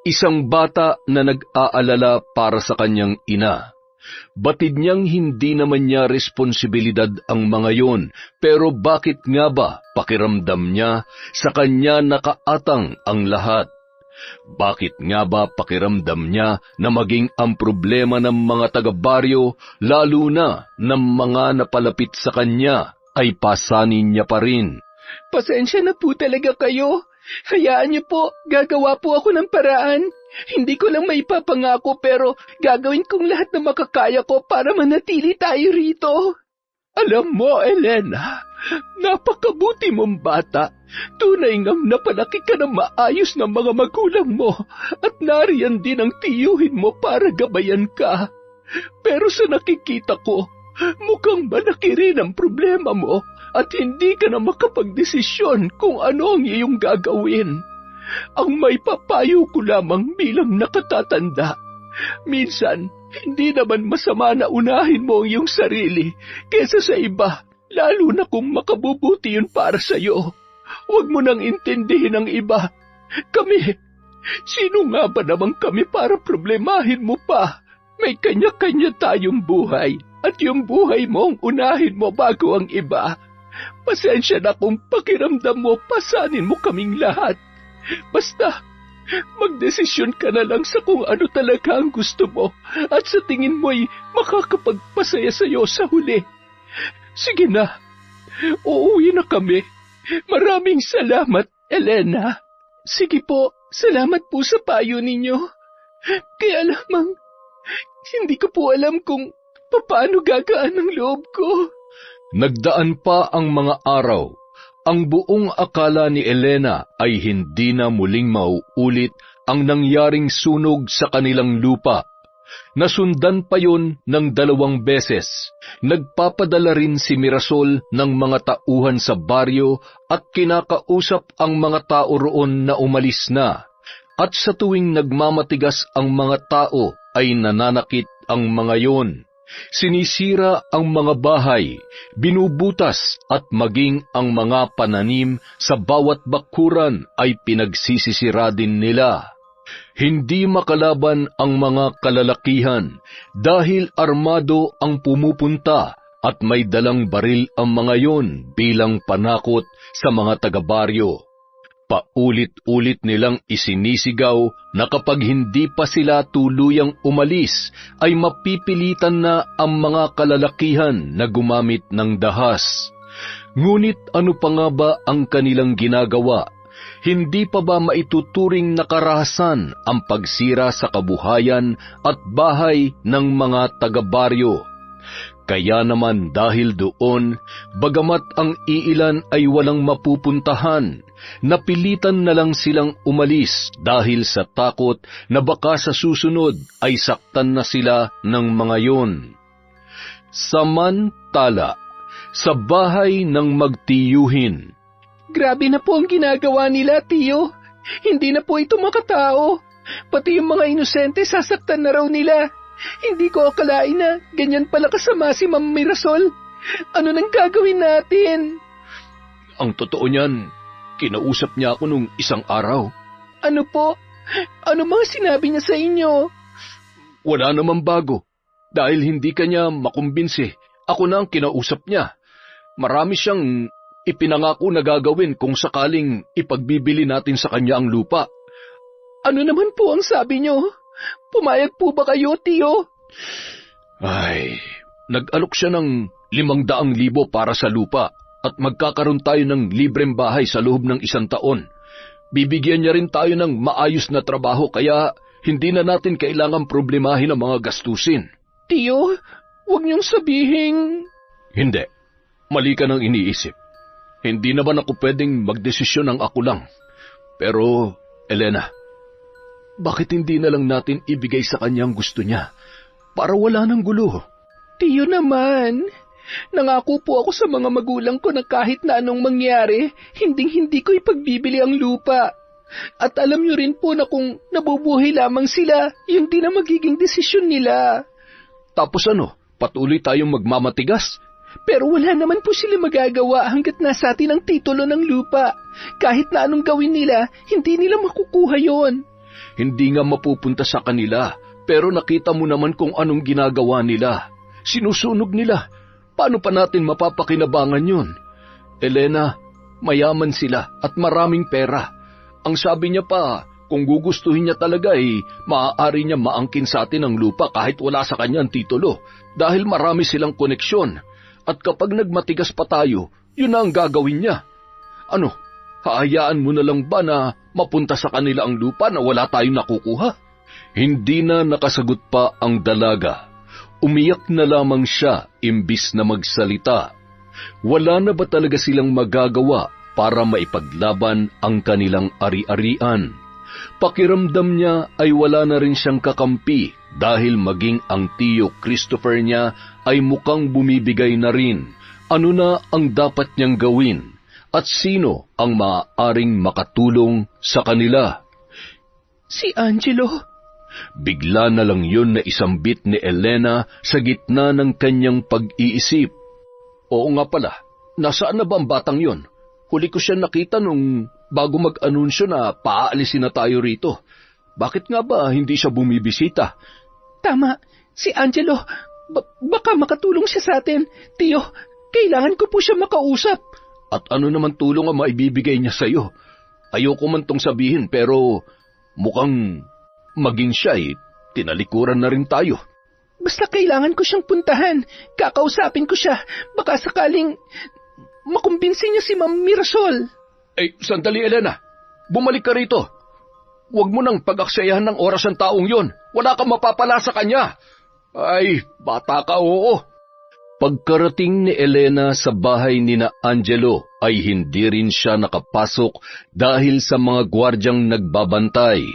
Isang bata na nag-aalala para sa kanyang ina. Batid niyang hindi naman niya responsibilidad ang mga yon, pero bakit nga ba pakiramdam niya sa kanya nakaatang ang lahat? Bakit nga ba pakiramdam niya na maging ang problema ng mga taga-baryo, lalo na ng mga napalapit sa kanya, ay pasanin niya pa rin? Pasensya na po talaga kayo. Hayaan niyo po, gagawa po ako ng paraan. Hindi ko lang maipapangako pero gagawin kong lahat na makakaya ko para manatili tayo rito. Alam mo, Elena, napakabuti mong bata. Tunay ngang napalaki ka ng maayos ng mga magulang mo at nariyan din ang tiyuhin mo para gabayan ka. Pero sa nakikita ko, mukhang malaki rin ang problema mo at hindi ka na makapagdesisyon kung ano ang iyong gagawin. Ang may papayo ko lamang bilang nakatatanda. Minsan, hindi naman masama na unahin mo ang iyong sarili kesa sa iba, lalo na kung makabubuti yun para sa'yo. Huwag mo nang intindihin ang iba. Kami, sino nga ba naman kami para problemahin mo pa? May kanya-kanya tayong buhay at yung buhay mo ang unahin mo bago ang iba. Pasensya na kung pakiramdam mo, pasanin mo kaming lahat. Basta, magdesisyon ka na lang sa kung ano talaga ang gusto mo at sa tingin mo'y makakapagpasaya sa'yo sa huli. Sige na, uuwi na kami. Maraming salamat, Elena. Sige po, salamat po sa payo ninyo. Kaya lamang, hindi ko po alam kung paano gagaan ang loob ko. Nagdaan pa ang mga araw. Ang buong akala ni Elena ay hindi na muling mauulit ang nangyaring sunog sa kanilang lupa. Nasundan pa yon ng 2 beses. Nagpapadala rin si Mirasol ng mga tauhan sa baryo at kinakausap ang mga tao roon na umalis na. At sa tuwing nagmamatigas ang mga tao ay nananakit ang mga yon. Sinisira ang mga bahay, binubutas at maging ang mga pananim sa bawat bakuran ay pinagsisisira din nila. Hindi makalaban ang mga kalalakihan dahil armado ang pumupunta at may dalang baril ang mga yon bilang panakot sa mga taga-baryo. Paulit-ulit nilang isinisigaw na kapag hindi pa sila tuluyang umalis, ay mapipilitan na ang mga kalalakihan na gumamit ng dahas. Ngunit ano pa nga ba ang kanilang ginagawa? Hindi pa ba maituturing na karahasan ang pagsira sa kabuhayan at bahay ng mga taga-baryo? Kaya naman dahil doon, bagamat ang iilan ay walang mapupuntahan, napilitan na lang silang umalis dahil sa takot na baka sa susunod ay saktan na sila ng mga yon. Samantala, sa bahay ng magtiyuhin. Grabe na po ang ginagawa nila, tiyo. Hindi na po ito makatao. Pati yung mga inosente sasaktan na raw nila. Hindi ko akalain na ganyan pala kasama si Ma'am Mirasol. Ano nang gagawin natin? Ang totoo niyan, kinausap niya ako nung isang araw. Ano po? Ano mga sinabi niya sa inyo? Wala namang bago. Dahil hindi kanya makumbinsi, ako na ang kinausap niya. Marami siyang ipinangako na gagawin kung sakaling ipagbibili natin sa kanya ang lupa. Ano naman po ang sabi niyo? Pumayag po ba kayo, tiyo? Ay, nag-alok siya ng 500,000 para sa lupa at magkakaroon tayo ng libreng bahay sa loob ng 1 taon. Bibigyan niya rin tayo ng maayos na trabaho kaya hindi na natin kailangang problemahin ang mga gastusin. Tiyo, huwag niyong sabihin... Hindi. Mali ka nang iniisip. Hindi naman ako pwedeng magdesisyon ng ako lang. Pero, Elena, bakit hindi na lang natin ibigay sa kanya ang gusto niya para wala ng gulo? Tiyo naman, nangako po ako sa mga magulang ko na kahit na anong mangyari, hindi ko ipagbibili ang lupa. At alam niyo rin po na kung nabubuhay lamang sila, yun din ang magiging desisyon nila. Tapos ano, patuloy tayong magmamatigas? Pero wala naman po sila magagawa hanggat nasa atin ang titulo ng lupa. Kahit na anong gawin nila, hindi nila makukuha yon. Hindi nga mapupunta sa kanila, pero nakita mo naman kung anong ginagawa nila. Sinusunog nila. Paano pa natin mapapakinabangan yun? Elena, mayaman sila at maraming pera. Ang sabi niya pa, kung gugustuhin niya talaga maaari niya maangkin sa atin ang lupa kahit wala sa kanya ang titulo dahil marami silang koneksyon. At kapag nagmatigas pa tayo, yun na ang gagawin niya. Ano, haayaan mo na lang ba na mapunta sa kanila ang lupa na wala tayong nakukuha? Hindi na nakasagot pa ang dalaga. Umiyak na lamang siya imbis na magsalita. Wala na ba talaga silang magagawa para maipaglaban ang kanilang ari-arian? Pakiramdam niya ay wala na rin siyang kakampi dahil maging ang tiyo Christopher niya ay mukhang bumibigay na rin. Ano na ang dapat niyang gawin? At sino ang maaaring makatulong sa kanila? Si Angelo. Bigla na lang yun na isambit ni Elena sa gitna ng kanyang pag-iisip. Oo nga pala, nasaan na ba ang batang yun? Huli ko siya nakita nung bago mag-anunsyo na paaalisin na tayo rito. Bakit nga ba hindi siya bumibisita? Tama, si Angelo. Baka makatulong siya sa atin. Tiyo, kailangan ko po siya makausap. At ano naman tulong ang maibibigay niya sa'yo? Ayoko man tong sabihin pero mukhang maging siya tinalikuran na rin tayo. Basta kailangan ko siyang puntahan. Kakausapin ko siya. Baka sakaling makumbinsi niya si Ma'am Mirasol. Sandali Elena. Bumalik ka rito. Huwag mo nang pag-aksayahan ng oras ang taong yon. Wala kang mapapala sa kanya. Ay, bata ka, oo. Pagkarating ni Elena sa bahay ni na Angelo ay hindi rin siya nakapasok dahil sa mga gwardyang nagbabantay.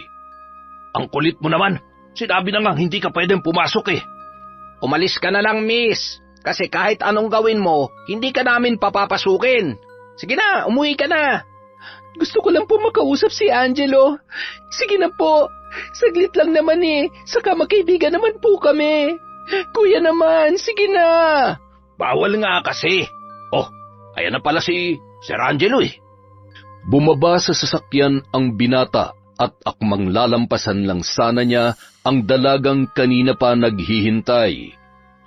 Ang kulit mo naman. Sinabi na nga hindi ka pwedeng pumasok eh. Umalis ka na lang, miss. Kasi kahit anong gawin mo, hindi ka namin papapasukin. Sige na, umuwi ka na. Gusto ko lang po makausap si Angelo. Sige na po. Saglit lang naman Saka magkaibigan naman po kami. Kuya naman, sige na. Bawal nga kasi. Oh, ayan na pala si Sir Angelo eh. Bumaba sa sasakyan ang binata at akmang lalampasan lang sana niya ang dalagang kanina pa naghihintay.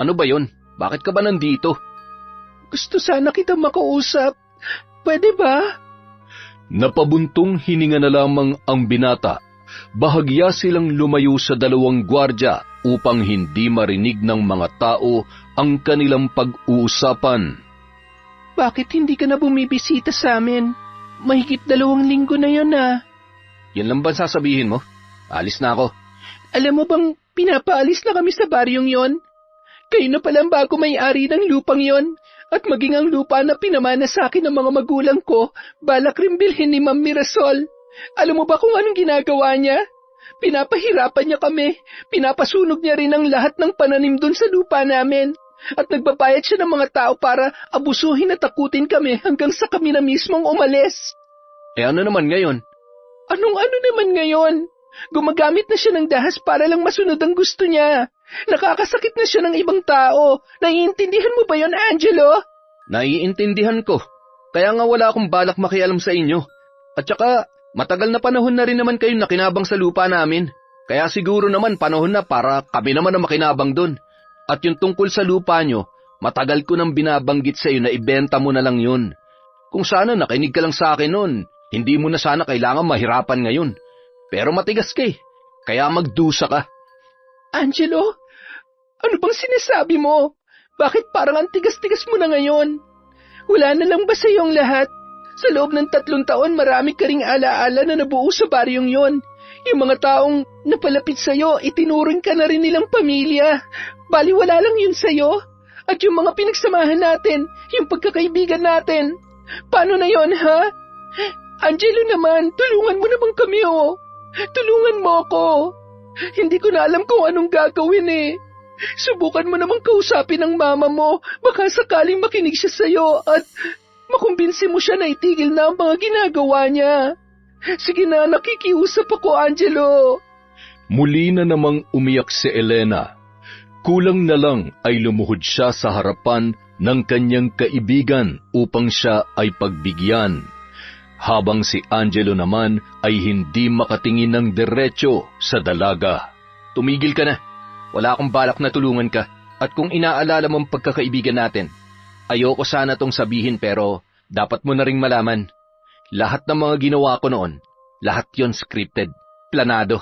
Ano ba yon? Bakit ka ba nandito? Gusto sana kita makausap. Pwede ba? Napabuntong hininga na lamang ang binata. Bahagya silang lumayo sa dalawang gwardya upang hindi marinig ng mga tao ang kanilang pag-uusapan. Bakit hindi ka na bumibisita sa amin? Mahigit 2 linggo na yon na. Yan lang ba sasabihin mo? Alis na ako. Alam mo bang pinapaalis na kami sa baryong yon? Kayo na palang bago may-ari ng lupang yon. At maging ang lupa na pinamana sa akin ng mga magulang ko, balak rin bilhin ni Ma'am Mirasol. Alam mo ba kung anong ginagawa niya? Pinapahirapan niya kami. Pinapasunog niya rin ang lahat ng pananim dun sa lupa namin. At nagbabayad siya ng mga tao para abusuhin at takutin kami hanggang sa kami na mismong umalis. Ano naman ngayon? Anong naman ngayon? Gumagamit na siya ng dahas para lang masunod ang gusto niya. Nakakasakit na siya ng ibang tao. Naiintindihan mo ba yon, Angelo? Naiintindihan ko. Kaya nga wala akong balak makialam sa inyo. At saka, matagal na panahon na rin naman kayong nakinabang sa lupa namin. Kaya siguro naman panahon na para kami naman ang makinabang dun. At yung tungkol sa lupa nyo, matagal ko nang binabanggit sa iyo na ibenta mo na lang yun. Kung sana nakinig ka lang sa akin nun, hindi mo na sana kailangan mahirapan ngayon. Pero matigas ka kaya magdusa ka. Angelo, ano bang sinasabi mo? Bakit parang ang tigas-tigas mo na ngayon? Wala na lang ba sa iyong lahat? Sa loob ng 3 taon, marami ka ring alaala na nabuo sa baryong yon. Yung mga taong napalapit sa iyo, itinuring ka na rin nilang pamilya. Baliwala lang yun sa iyo. At yung mga pinagsamahan natin, yung pagkakaibigan natin. Paano na yon, ha? Angelo naman, tulungan mo naman kami, oh. Tulungan mo ako. Hindi ko na alam kung anong gagawin Subukan mo namang kausapin ang mama mo. Baka sakaling makinig siya sa'yo at makumbinsi mo siya na itigil na ang mga ginagawa niya. Sige na, nakikiusap ako, Angelo. Muli na namang umiyak si Elena. Kulang na lang ay lumuhod siya sa harapan ng kanyang kaibigan upang siya ay pagbigyan. Habang si Angelo naman ay hindi makatingin ng diretso sa dalaga. Tumigil ka na. Wala akong balak na tulungan ka. At kung inaalala mong pagkakaibigan natin, ayoko sana tong sabihin pero dapat mo na ring malaman. Lahat ng mga ginawa ko noon, lahat yon scripted, planado.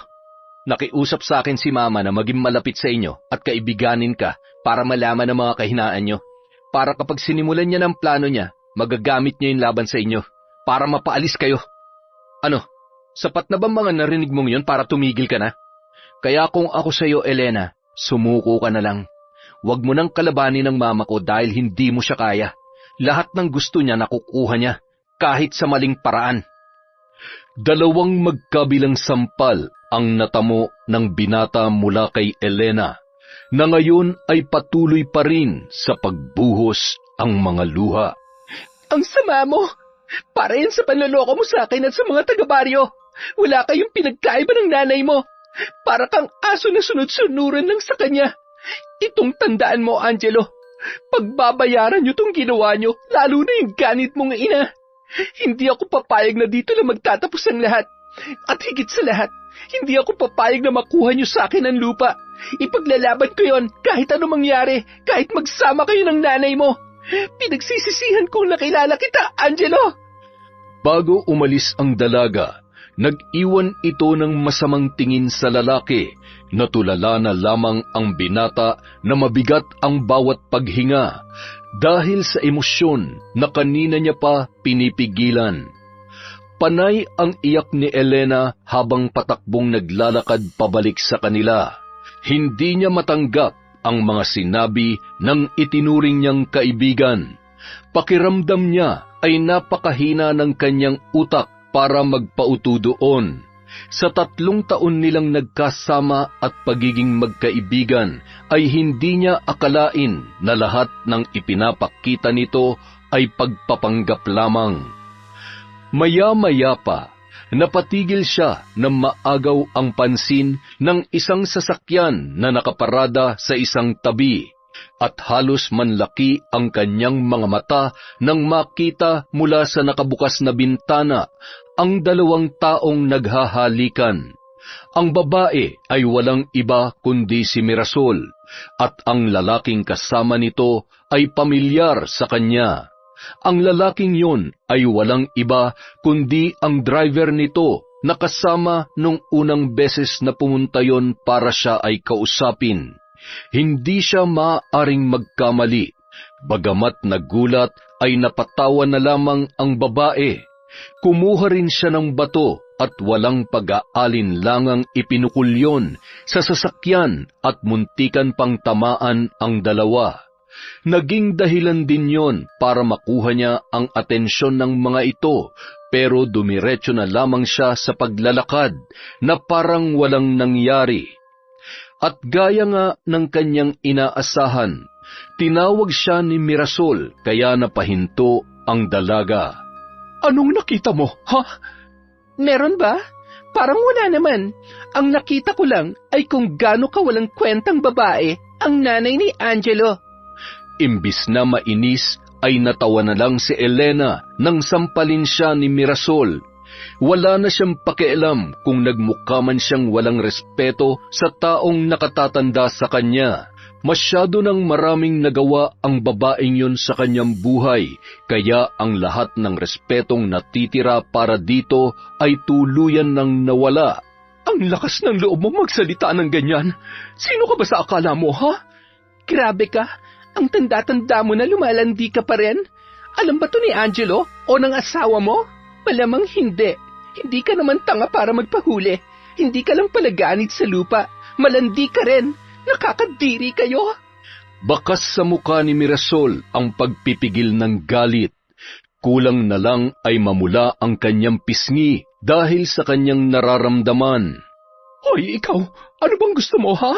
Nakiusap sa akin si Mama na maging malapit sa inyo at kaibiganin ka para malaman ang mga kahinaan nyo. Para kapag sinimulan niya ng plano niya, magagamit niya yung laban sa inyo. para mapaalis kayo. Ano, sapat na ba mga narinig mong yon para tumigil ka na? Kaya kung ako sa'yo, Elena, sumuko ka na lang. Huwag mo nang kalabanin ng mama ko dahil hindi mo siya kaya. Lahat ng gusto niya nakukuha niya, kahit sa maling paraan. Dalawang magkabilang sampal ang natamo ng binata mula kay Elena, na ngayon ay patuloy pa rin sa pagbuhos ang mga luha. Ang sama mo! Para yan sa panloloko mo sa akin at sa mga taga-baryo. Wala kayong pinagkaiba ng nanay mo. Para kang aso na sunod-sunuran lang sa kanya. Itong tandaan mo, Angelo. Pagbabayaran niyo tong ginawa niyo, lalo na yung ganit mong ina. Hindi ako papayag na dito na magtatapos ang lahat. At higit sa lahat, hindi ako papayag na makuha niyo sa akin ang lupa. Ipaglalaban ko yon kahit ano mangyari, kahit magsama kayo ng nanay mo. Pinagsisisihan kong nakilala kita, Angelo! Bago umalis ang dalaga, nag-iwan ito ng masamang tingin sa lalaki. Natulala na lamang ang binata na mabigat ang bawat paghinga dahil sa emosyon na kanina niya pa pinipigilan. Panay ang iyak ni Elena habang patakbong naglalakad pabalik sa kanila. Hindi niya matanggap ang mga sinabi ng itinuring niyang kaibigan. Pakiramdam niya ay napakahina ng kanyang utak para magpauto doon. Sa 3 taon nilang nagkasama at pagiging magkaibigan ay hindi niya akalain na lahat ng ipinapakita nito ay pagpapanggap lamang. Maya-maya pa, napatigil siya na maagaw ang pansin ng isang sasakyan na nakaparada sa isang tabi, at halos manlaki ang kanyang mga mata nang makita mula sa nakabukas na bintana ang 2 taong naghahalikan. Ang babae ay walang iba kundi si Mirasol, at ang lalaking kasama nito ay pamilyar sa kanya. Ang lalaking yon ay walang iba kundi ang driver nito na kasama nung unang beses na pumunta yon para siya ay kausapin. Hindi siya maaaring magkamali. Bagamat nagulat ay napatawa na lamang ang babae. Kumuha rin siya ng bato at walang pag-aalinlangang ipinukul yon sa sasakyan at muntikan pang tamaan ang dalawa. Naging dahilan din yon para makuha niya ang atensyon ng mga ito, pero dumiretso na lamang siya sa paglalakad na parang walang nangyari. At gaya nga ng kanyang inaasahan, tinawag siya ni Mirasol kaya napahinto ang dalaga. Anong nakita mo, ha? Meron ba? Parang wala naman. Ang nakita ko lang ay kung gaano kawalang kwentang babae ang nanay ni Angelo. Imbis na mainis, ay natawa na lang si Elena nang sampalin siya ni Mirasol. Wala na siyang pakialam kung nagmukha man siyang walang respeto sa taong nakatatanda sa kanya. Masyado nang maraming nagawa ang babaeng yun sa kanyang buhay, kaya ang lahat ng respetong natitira para dito ay tuluyan nang nawala. Ang lakas ng loob mo magsalita ng ganyan. Sino ka ba sa akala mo, ha? Grabe ka. Ang tanda-tanda mo na lumalandi ka pa rin? Alam ba to ni Angelo o ng asawa mo? Malamang hindi. Hindi ka naman tanga para magpahuli. Hindi ka lang palaganit sa lupa. Malandi ka rin. Nakakadiri kayo. Bakas sa mukha ni Mirasol ang pagpipigil ng galit. Kulang na lang ay mamula ang kanyang pisngi dahil sa kanyang nararamdaman. Hoy, ikaw, ano bang gusto mo, ha?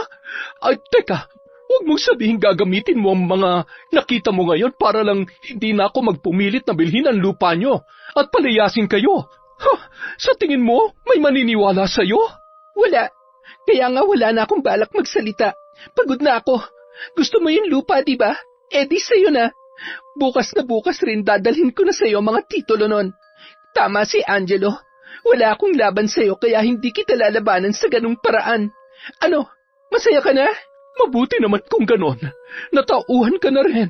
Ay, teka. Huwag mong sabihin gagamitin mo ang mga nakita mo ngayon para lang hindi na ako magpumilit na bilhin ang lupa nyo at palayasin kayo. Ha, sa tingin mo, may maniniwala sa'yo? Wala. Kaya nga wala na akong balak magsalita. Pagod na ako. Gusto mo yung lupa, di ba? Eh di sa'yo na. Bukas na bukas rin dadalhin ko na sa'yo mga titulo nun. Tama si Angelo. Wala akong laban sa'yo kaya hindi kita lalabanan sa ganung paraan. Ano, masaya ka na? Mabuti naman kung ganon. Natauhan ka na rin.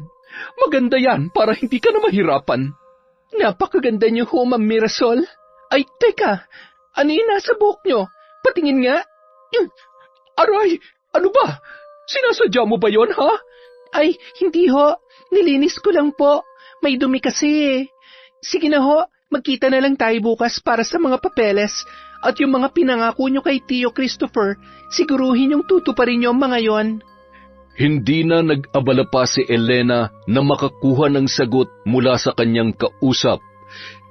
Maganda yan para hindi ka na mahirapan. Napakaganda niyo ho, Ma'am Mirasol. Ay, teka. Ano yung nasa buhok niyo? Patingin nga. Aray, ano ba? Sinasadya mo ba yon, ha? Ay, hindi ho. Nilinis ko lang po. May dumi kasi. Sige na ho, Magkita na lang tayo bukas para sa mga papeles at yung mga pinangako nyo kay Tio Christopher, siguruhin yung tutuparin nyo ang mga yon. Hindi na nag-abala pa si Elena na makakuha ng sagot mula sa kanyang kausap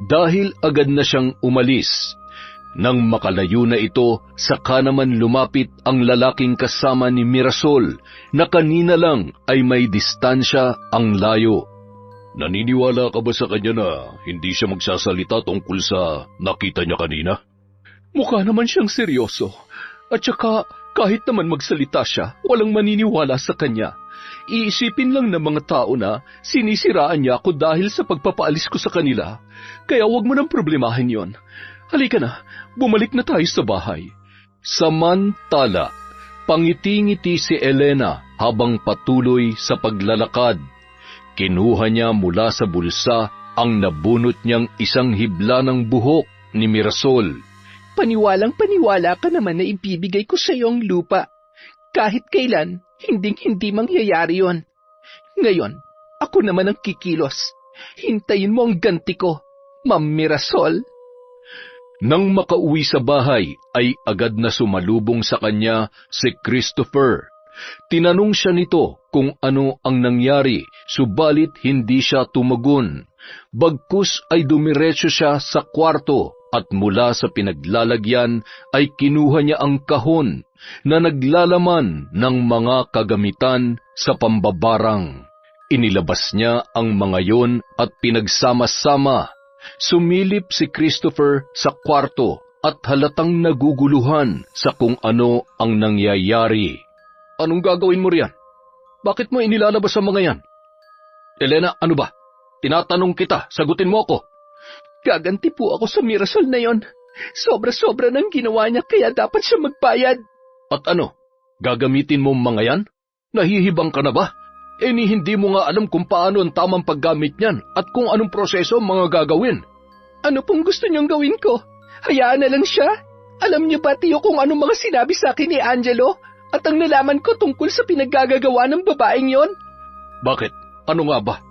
dahil agad na siyang umalis. Nang makalayo na ito, saka naman lumapit ang lalaking kasama ni Mirasol na kanina lang ay may distansya ang layo. Naniniwala ka ba sa kanya na hindi siya magsasalita tungkol sa nakita niya kanina? Mukha naman siyang seryoso. At saka, kahit naman magsalita siya, walang maniniwala sa kanya. Iisipin lang ng mga tao na sinisiraan niya ako dahil sa pagpapaalis ko sa kanila. Kaya huwag mo nang problemahin yon. Halika na, bumalik na tayo sa bahay. Samantala, pangiti-ngiti si Elena habang patuloy sa paglalakad. Kinuha niya mula sa bulsa ang nabunot niyang isang hibla ng buhok ni Mirasol. Paniwalang-paniwala ka naman na ibibigay ko sa iyo ang lupa. Kahit kailan, hinding-hindi mangyayari yon. Ngayon, ako naman ang kikilos. Hintayin mo ang ganti ko, Ma'am Mirasol. Nang makauwi sa bahay, ay agad na sumalubong sa kanya si Christopher. Tinanong siya nito kung ano ang nangyari, subalit hindi siya tumagon. Bagkus ay dumiretso siya sa kwarto at mula sa pinaglalagyan ay kinuha niya ang kahon na naglalaman ng mga kagamitan sa pambabarang. Inilabas niya ang mga yon at pinagsama-sama. Sumilip si Christopher sa kwarto at halatang naguguluhan sa kung ano ang nangyayari. Anong gagawin mo riyan? Bakit mo inilalabas ang mga yan? Elena, ano ba? Tinatanong kita, sagutin mo ako. Gaganti po ako sa Mirasol na yon. Sobra-sobra nang ginawa niya kaya dapat siya magbayad. At ano? Gagamitin mo mga yan? Nahihibang ka na ba? Hindi mo nga alam kung paano ang tamang paggamit niyan at kung anong proseso ang mga gagawin. Ano pong gusto niyong gawin ko? Hayaan na lang siya? Alam niyo ba, Tio, kung anong mga sinabi sa akin ni Angelo? At ang nalaman ko tungkol sa pinaggagawa ng babaeng yon? Bakit? Ano nga ba?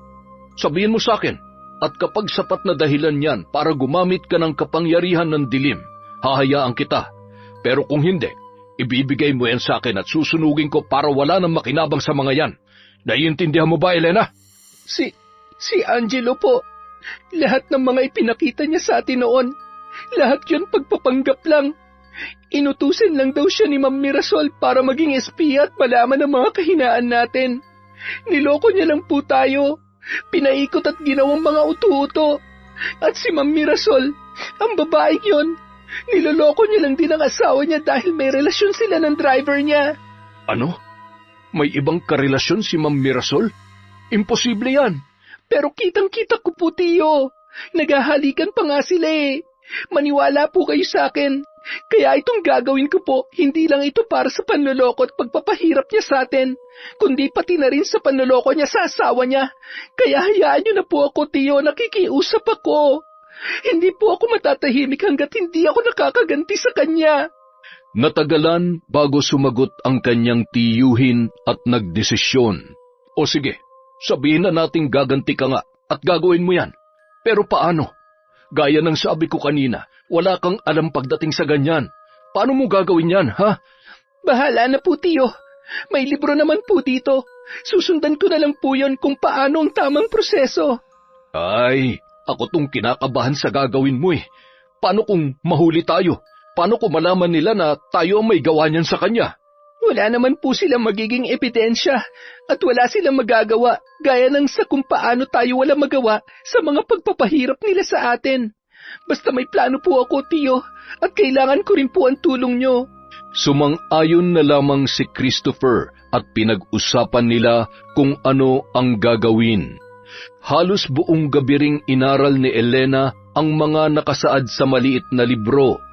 Sabihin mo sa akin. At kapag sapat na dahilan yan para gumamit ka ng kapangyarihan ng dilim, hahayaan kita. Pero kung hindi, ibibigay mo yan sa akin at susunugin ko para wala nang makinabang sa mga yan. Naiintindihan mo ba, Elena? Si Angelo po. Lahat ng mga ipinakita niya sa atin noon, lahat yun pagpapanggap lang. Inutusan lang daw siya ni Ma'am Mirasol para maging espiya at malaman ang mga kahinaan natin. Niloko niya lang po tayo. Pinaikot at ginawang mga utu-uto. At si Ma'am Mirasol, ang babaeng yon, niloloko niya lang din ang asawa niya dahil may relasyon sila ng driver niya. Ano? May ibang karelasyon si Ma'am Mirasol? Imposible yan. Pero kitang-kita ko po, Tio. Naghahalikan pa nga sila eh. Maniwala po kayo sa akin. Kaya itong gagawin ko po, hindi lang ito para sa panloloko at pagpapahirap niya sa atin, kundi pati na rin sa panloloko niya sa asawa niya. Kaya hayaan niyo na po ako, Tio, nakikiusap ako. Hindi po ako matatahimik hanggat hindi ako nakakaganti sa kanya. Natagalan bago sumagot ang kanyang tiyuhin at nagdesisyon. O sige, sabihin na nating gaganti ka nga at gagawin mo yan. Pero paano? Gaya ng sabi ko kanina, wala kang alam pagdating sa ganyan. Paano mo gagawin yan, ha? Bahala na po, Tio. May libro naman po dito. Susundan ko na lang po yon kung paano ang tamang proseso. Ay, ako tong kinakabahan sa gagawin mo eh. Paano kung mahuli tayo? Paano kung malaman nila na tayo ang may gawa niyan sa kanya? Wala naman po silang magiging ebidensya at wala silang magagawa gaya ng sa kung paano tayo wala magawa sa mga pagpapahirap nila sa atin. Basta may plano po ako, Tio, at kailangan ko rin po ang tulong nyo. Sumang-ayon na lamang si Christopher at pinag-usapan nila kung ano ang gagawin. Halos buong gabi ring inaral ni Elena ang mga nakasaad sa maliit na libro.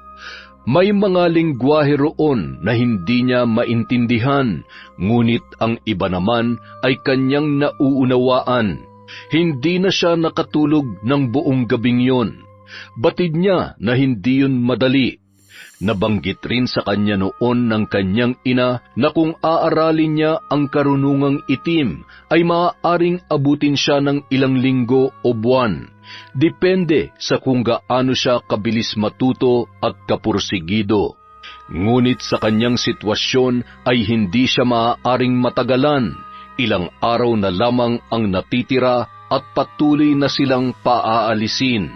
May mga lengguwahe roon na hindi niya maintindihan, ngunit ang iba naman ay kanyang nauunawaan. Hindi na siya nakatulog ng buong gabing yon. Batid niya na hindi yun madali. Nabanggit rin sa kanya noon ng kanyang ina na kung aaralin niya ang karunungang itim, ay maaaring abutin siya ng ilang linggo o buwan. Depende sa kung gaano siya kabilis matuto at kapursigido. Ngunit sa kanyang sitwasyon ay hindi siya maaaring matagalan. Ilang araw na lamang ang natitira at patuloy na silang paaalisin.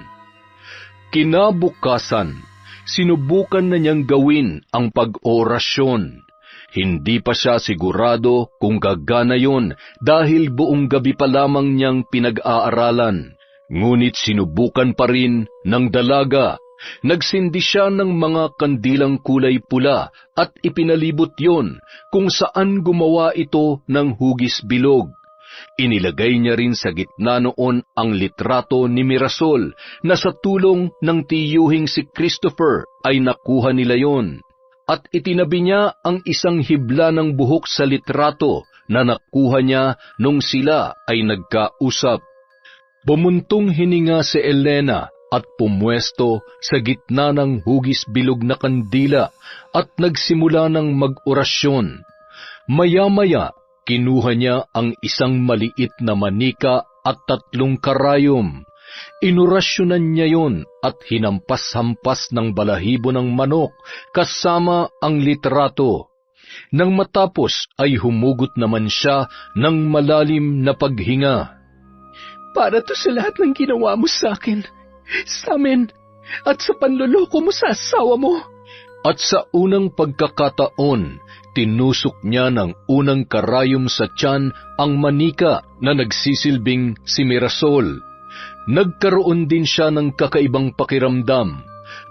Kinabukasan, sinubukan na niyang gawin ang pag-orasyon. Hindi pa siya sigurado kung gagana yon dahil buong gabi pa lamang niyang pinag-aaralan. Ngunit sinubukan pa rin ng dalaga. Nagsindi siya ng mga kandilang kulay pula at ipinalibot yon kung saan gumawa ito ng hugis bilog. Inilagay niya rin sa gitna noon ang litrato ni Mirasol na sa tulong ng tiyuhing si Christopher ay nakuha nila yon. At itinabi niya ang isang hibla ng buhok sa litrato na nakuha niya nung sila ay nagkausap. Bumuntong hininga si Elena at pumwesto sa gitna ng hugis bilog na kandila at nagsimula ng mag-orasyon. Maya-maya, kinuha niya ang isang maliit na manika at 3 karayom. Inurasyonan niya yon at hinampas-hampas ng balahibo ng manok kasama ang litrato. Nang matapos ay humugot naman siya ng malalim na paghinga. Para to sa lahat ng ginawa mo sa akin, sa amin, at sa panloloko mo sa asawa mo. At sa unang pagkakataon, tinusok niya ng unang karayom sa tiyan ang manika na nagsisilbing si Mirasol. Nagkaroon din siya ng kakaibang pakiramdam.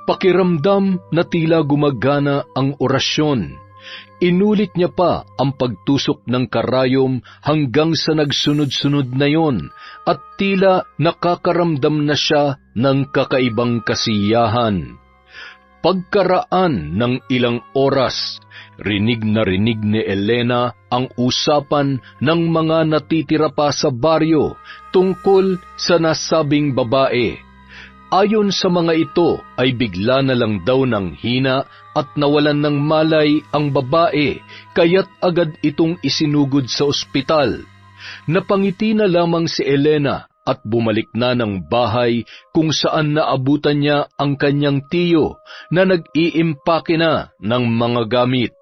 Pakiramdam na tila gumagana ang orasyon. Inulit niya pa ang pagtusok ng karayom hanggang sa nagsunod-sunod na yon at tila nakakaramdam na siya ng kakaibang kasiyahan. Pagkaraan ng ilang oras, rinig na rinig ni Elena ang usapan ng mga natitira pa sa baryo tungkol sa nasabing babae. Ayon sa mga ito ay bigla na lang daw ng hina at nawalan ng malay ang babae, kaya't agad itong isinugod sa ospital. Napangiti na lamang si Elena at bumalik na ng bahay kung saan naabutan niya ang kanyang tiyo na nag-iimpake na ng mga gamit.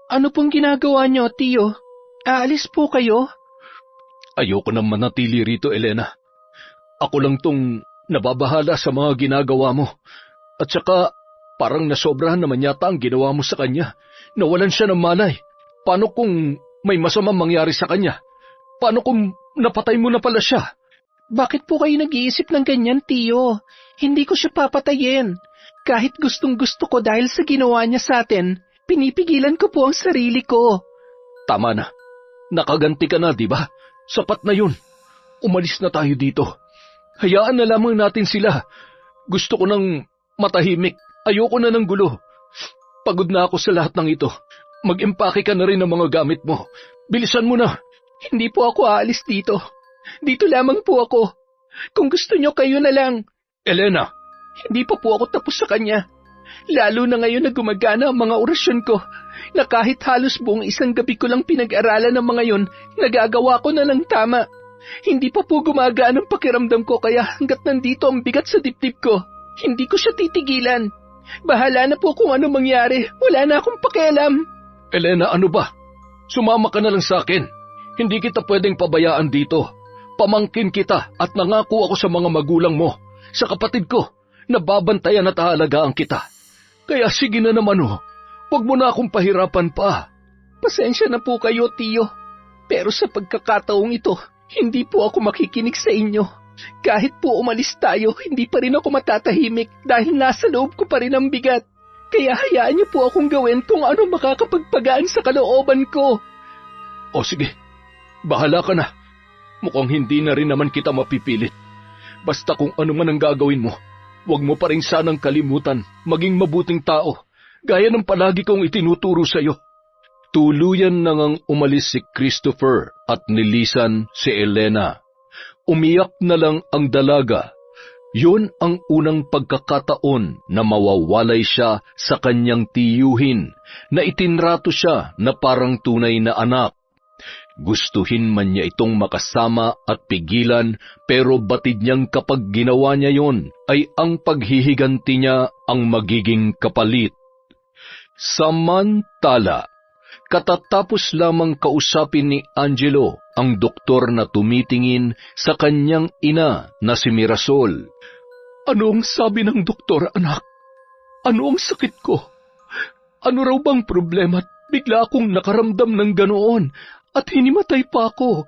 Ano pong ginagawa niyo, tiyo? Aalis po kayo? Ayoko nang manatili rito, Elena. Ako lang tong nababahala sa mga ginagawa mo. At saka, parang nasobrahan naman yata ang ginawa mo sa kanya. Nawalan siya ng malay. Paano kung may masamang mangyari sa kanya? Paano kung napatay mo na pala siya? Bakit po kayo nag-iisip ng ganyan, tiyo? Hindi ko siya papatayin. Kahit gustong-gusto ko dahil sa ginawa niya sa atin, pinipigilan ko po ang sarili ko. Tama na. Nakaganti ka na, di ba? Sapat na yun. Umalis na tayo dito. Hayaan na lamang natin sila. Gusto ko nang matahimik. Ayoko na ng gulo. Pagod na ako sa lahat ng ito. Mag-impake ka na rin ng mga gamit mo. Bilisan mo na. Hindi po ako aalis dito. Dito lamang po ako. Kung gusto nyo, kayo na lang. Elena! Hindi pa po ako tapos sa kanya. Lalo na ngayon na gumagana ang mga orasyon ko, na kahit halos buong isang gabi ko lang pinag-aralan ng mga yon, nagagawa ko na lang tama. Hindi pa po gumagaan ang pakiramdam ko kaya hanggat nandito ang bigat sa dibdib ko, hindi ko siya titigilan. Bahala na po kung ano mangyari, wala na akong pakialam. Elena, ano ba? Sumama ka na lang sa akin. Hindi kita pwedeng pabayaan dito. Pamangkin kita at nangako ako sa mga magulang mo, sa kapatid ko, na babantayan at aalagaan kita. Kaya sige na naman huwag mo na akong pahirapan pa. Pasensya na po kayo, tiyo. Pero sa pagkakataong ito, hindi po ako makikinig sa inyo. Kahit po umalis tayo, hindi pa rin ako matatahimik dahil nasa loob ko pa rin ang bigat. Kaya hayaan niyo po akong gawin kung ano makakapagpagaan sa kalooban ko. O sige, bahala ka na. Mukhang hindi na rin naman kita mapipilit. Basta kung ano man ang gagawin mo, huwag mo pa rin sanang kalimutan maging mabuting tao, gaya ng palagi kong itinuturo sa iyo. Tuluyan nang umalis si Christopher at nilisan si Elena. Umiyak na lang ang dalaga. Yun ang unang pagkakataon na mawawalay siya sa kanyang tiyuhin, na itinrato siya na parang tunay na anak. Gustuhin man niya itong makasama at pigilan, pero batid niyang kapag ginawa niya yon ay ang paghihiganti niya ang magiging kapalit. Samantala, katatapos lamang kausapin ni Angelo ang doktor na tumitingin sa kanyang ina na si Mirasol. Ano ang sabi ng doktor, anak? Ano ang sakit ko? Ano raw bang problema at bigla akong nakaramdam ng ganoon at hinimatay pa ako?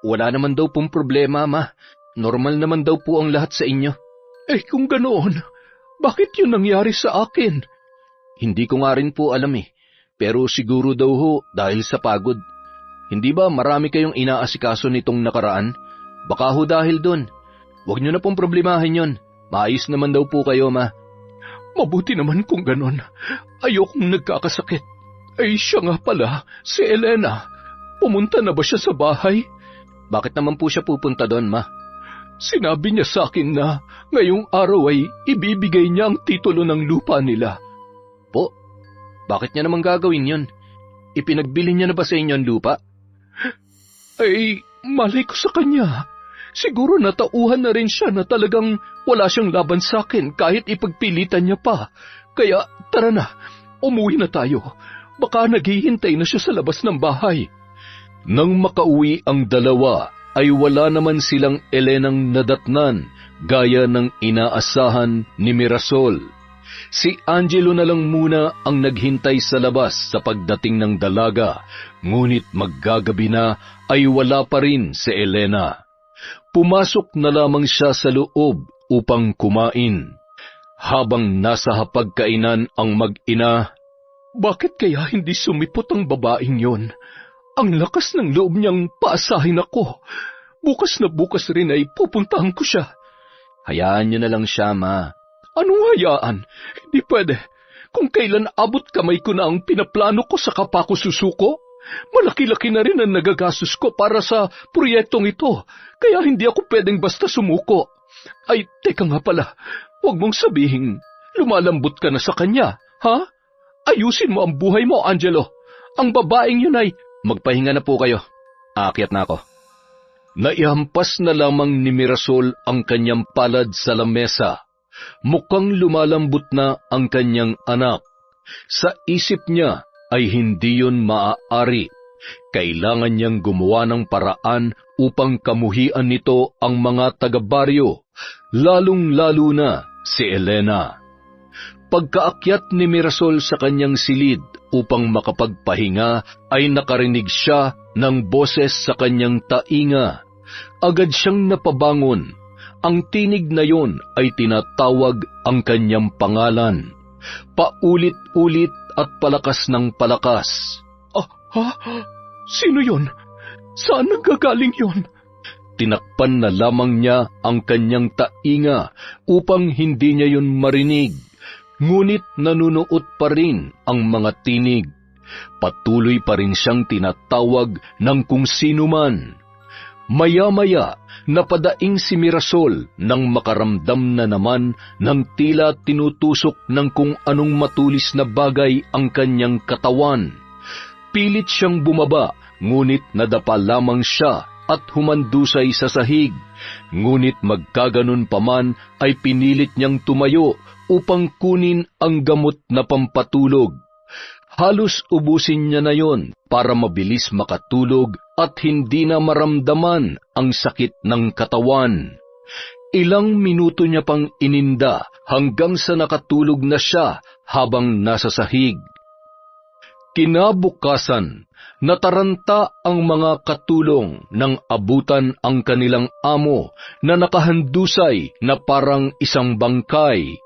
Wala naman daw pong problema, Ma. Normal naman daw po ang lahat sa inyo. Eh kung ganoon, bakit yun nangyari sa akin? Hindi ko nga rin po alam pero siguro daw ho dahil sa pagod. Hindi ba marami kayong inaasikaso nitong nakaraan? Baka ho dahil doon. Huwag niyo na pong problemahin yon. Maayos naman daw po kayo, Ma. Mabuti naman kung ganon. Ayokong nagkakasakit. Ay siya nga pala, si Elena. Pumunta na ba siya sa bahay? Bakit naman po siya pupunta doon, Ma? Sinabi niya sa akin na ngayong araw ay ibibigay niya ang titulo ng lupa nila. Po, bakit niya naman gagawin yon? Ipinagbili niya na ba sa inyo ang lupa? Ay, malay ko sa kanya. Siguro natauhan na rin siya na talagang wala siyang laban sa akin kahit ipagpilitan niya pa. Kaya tara na, umuwi na tayo. Baka naghihintay na siya sa labas ng bahay. Nang makauwi ang dalawa, ay wala naman silang Elenang nadatnan gaya ng inaasahan ni Mirasol. Si Angelo na lang muna ang naghintay sa labas sa pagdating ng dalaga, ngunit maggagabi na ay wala pa rin si Elena. Pumasok na lamang siya sa loob upang kumain. Habang nasa hapagkainan ang mag-ina, bakit kaya hindi sumipot ang babaeng yon? Ang lakas ng loob niyang paasahin ako. Bukas na bukas rin ay pupuntahan ko siya. Hayaan niyo na lang siya, Ma. Anong hayaan? Hindi pwede. Kung kailan abot kamay ko na ang pinaplano ko sa kapa ko susuko, malaki-laki na rin ang nagagastos ko para sa proyektong ito, kaya hindi ako pwedeng basta sumuko. Ay, teka nga pala, huwag mong sabihin, lumalambot ka na sa kanya, ha? Ayusin mo ang buhay mo, Angelo. Ang babaeng yun ay... Magpahinga na po kayo. Aakyat na ako. Naihampas na lamang ni Mirasol ang kanyang palad sa lamesa. Mukhang lumalambot na ang kanyang anak. Sa isip niya ay hindi yun maaari. Kailangan niyang gumawa ng paraan upang kamuhian nito ang mga taga-baryo, lalong-lalo na si Elena. Pagkaakyat ni Mirasol sa kanyang silid upang makapagpahinga, ay nakarinig siya ng boses sa kanyang tainga. Agad siyang napabangon. Ang tinig na yon ay tinatawag ang kanyang pangalan. Paulit-ulit at palakas ng palakas. Sino yon? Saan nanggagaling yon? Tinakpan na lamang niya ang kanyang tainga upang hindi niya yon marinig. Ngunit nanunuot pa rin ang mga tinig. Patuloy pa rin siyang tinatawag ng kung sino man. Maya-maya, napadaing si Mirasol nang makaramdam na naman ng tila tinutusok ng kung anong matulis na bagay ang kanyang katawan. Pilit siyang bumaba, ngunit nadapa lamang siya at humandusay sa sahig. Ngunit magkaganon pa man ay pinilit niyang tumayo upang kunin ang gamot na pampatulog. Halos ubusin niya na yon para mabilis makatulog at hindi na maramdaman ang sakit ng katawan. Ilang minuto niya pang ininda hanggang sa nakatulog na siya habang nasa sahig. Kinabukasan, nataranta ang mga katulong nang abutan ang kanilang amo na nakahandusay na parang isang bangkay.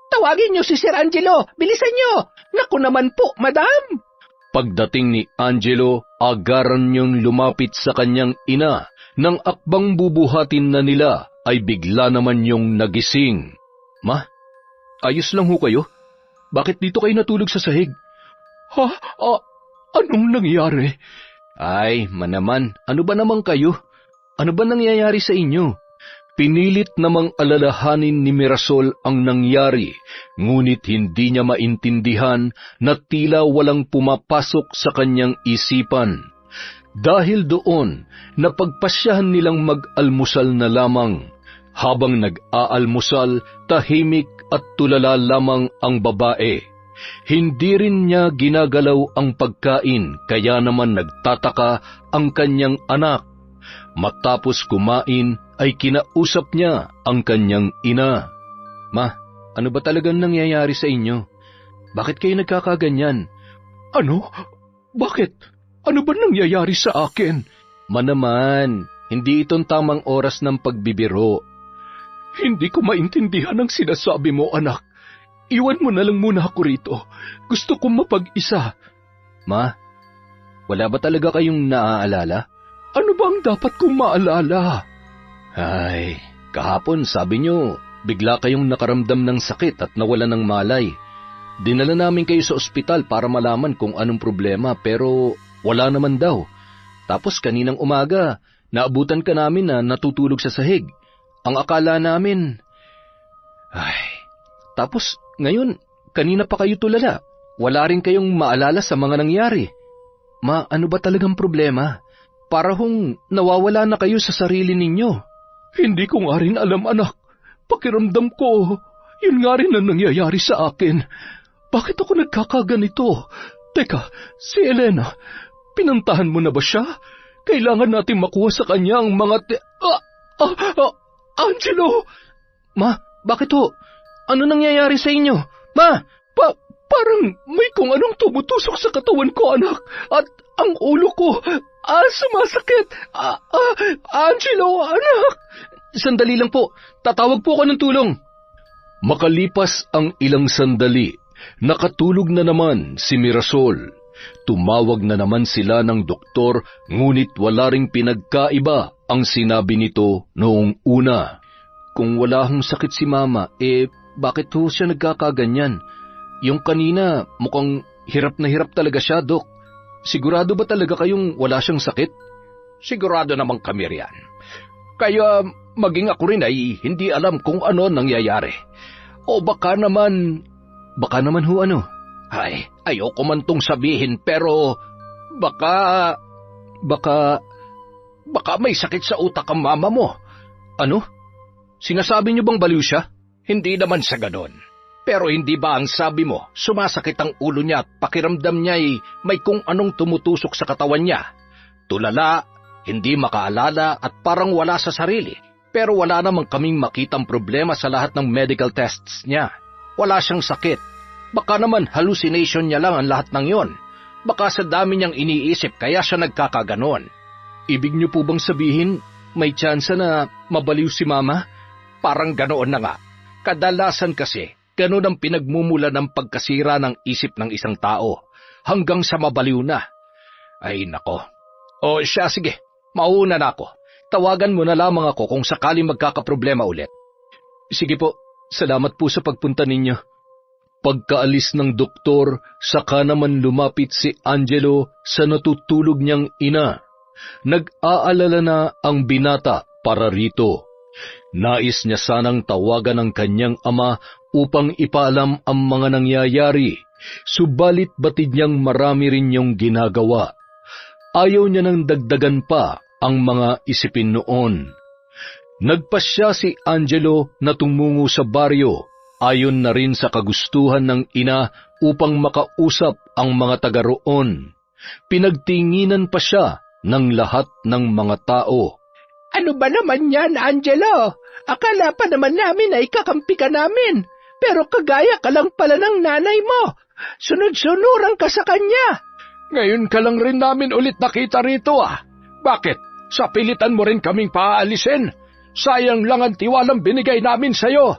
Tawagin niyo si Sir Angelo! Bilisan niyo! Naku naman po, madam! Pagdating ni Angelo, agaran niyong lumapit sa kanyang ina. Nang akbang bubuhatin na nila, ay bigla naman niyong nagising. Ma, ayos lang ho kayo? Bakit dito kayo natulog sa sahig? Anong nangyari? Ay, manaman, ano ba naman kayo? Ano ba nangyayari sa inyo? Pinilit namang alalahanin ni Mirasol ang nangyari, ngunit hindi niya maintindihan na tila walang pumapasok sa kanyang isipan. Dahil doon, napagpasyahan nilang mag-almusal na lamang. Habang nag-aalmusal, tahimik at tulala lamang ang babae. Hindi rin niya ginagalaw ang pagkain, kaya naman nagtataka ang kanyang anak. Matapos kumain, ay kinausap niya ang kanyang ina. Ma, ano ba talagang nangyayari sa inyo? Bakit kayo nagkakaganyan? Ano? Bakit? Ano ba nangyayari sa akin? Manaman, hindi itong tamang oras ng pagbibiro. Hindi ko maintindihan ang sinasabi mo, anak. Iwan mo na lang muna ako rito. Gusto kong mapag-isa. Ma, wala ba talaga kayong naaalala? Ano ba ang dapat kong maalala? Ay, kahapon sabi nyo, bigla kayong nakaramdam ng sakit at nawala ng malay. Dinala namin kayo sa ospital para malaman kung anong problema pero wala naman daw. Tapos kaninang umaga, naabutan ka namin na natutulog sa sahig. Ang akala namin... Tapos ngayon, kanina pa kayo tulala. Wala rin kayong maalala sa mga nangyari. Ma, ano ba talagang problema? Para hong nawawala na kayo sa sarili ninyo. Hindi ko nga rin alam, anak. Pakiramdam ko, yun nga rin ang nangyayari sa akin. Bakit ako nagkakaganito? Teka, si Elena, pinantahan mo na ba siya? Kailangan natin makuha sa kanya ang mga Angelo! Ma, bakit ho? Ano nangyayari sa inyo? Ma! Parang may kung anong tumutusok sa katawan ko, anak. At ang ulo ko, sumasakit. Angelo, anak! Sandali lang po, tatawag po ako ng tulong. Makalipas ang ilang sandali, nakatulog na naman si Mirasol. Tumawag na naman sila ng doktor, ngunit wala ring pinagkaiba ang sinabi nito noong una. Kung wala hong sakit si Mama, bakit ho siya nagkakaganyan? Yung kanina, mukhang hirap na hirap talaga siya, Dok. Sigurado ba talaga kayong wala siyang sakit? Sigurado namang kami riyan. Kaya maging ako rin ay hindi alam kung ano nangyayari. O baka naman ho ano? Ay, ayoko man tong sabihin pero baka may sakit sa utak ang mama mo. Ano? Sinasabi niyo bang baliw siya? Hindi naman sa ganon. Pero hindi ba ang sabi mo, sumasakit ang ulo niya at pakiramdam niya'y may kung anong tumutusok sa katawan niya. Tulala, hindi makaalala at parang wala sa sarili. Pero wala namang kaming makitang problema sa lahat ng medical tests niya. Wala siyang sakit. Baka naman hallucination niya lang ang lahat ng yon. Baka sa dami niyang iniisip kaya siya nagkakaganon. Ibig niyo po bang sabihin may tsansa na mabaliw si Mama? Parang ganoon na nga. Kadalasan kasi, ganun ang pinagmumula ng pagkasira ng isip ng isang tao, hanggang sa mabaliw na. Ay nako. O siya, sige, mauna na ako. Tawagan mo na lamang ako kung sakaling magkakaproblema ulit. Sige po, salamat po sa pagpunta ninyo. Pagkaalis ng doktor, saka naman lumapit si Angelo sa natutulog niyang ina. Nag-aalala na ang binata para rito. Nais niya sanang tawagan ang kanyang ama upang ipaalam ang mga nangyayari, subalit batid niyang marami rin niyang ginagawa. Ayaw niya nang dagdagan pa ang mga isipin noon. Nagpasya si Angelo na tumungo sa baryo, ayon na rin sa kagustuhan ng ina upang makausap ang mga taga roon. Pinagtinginan pa siya ng lahat ng mga tao. Ano ba naman yan, Angelo? Akala pa naman namin ay kakampi ka namin. Pero kagaya ka lang pala ng nanay mo. Sunod-sunuran ka sa kanya. Ngayon ka lang rin namin ulit nakita rito Bakit? Sa pilitan mo rin kaming paalisin? Sayang lang ang tiwalang binigay namin sa'yo.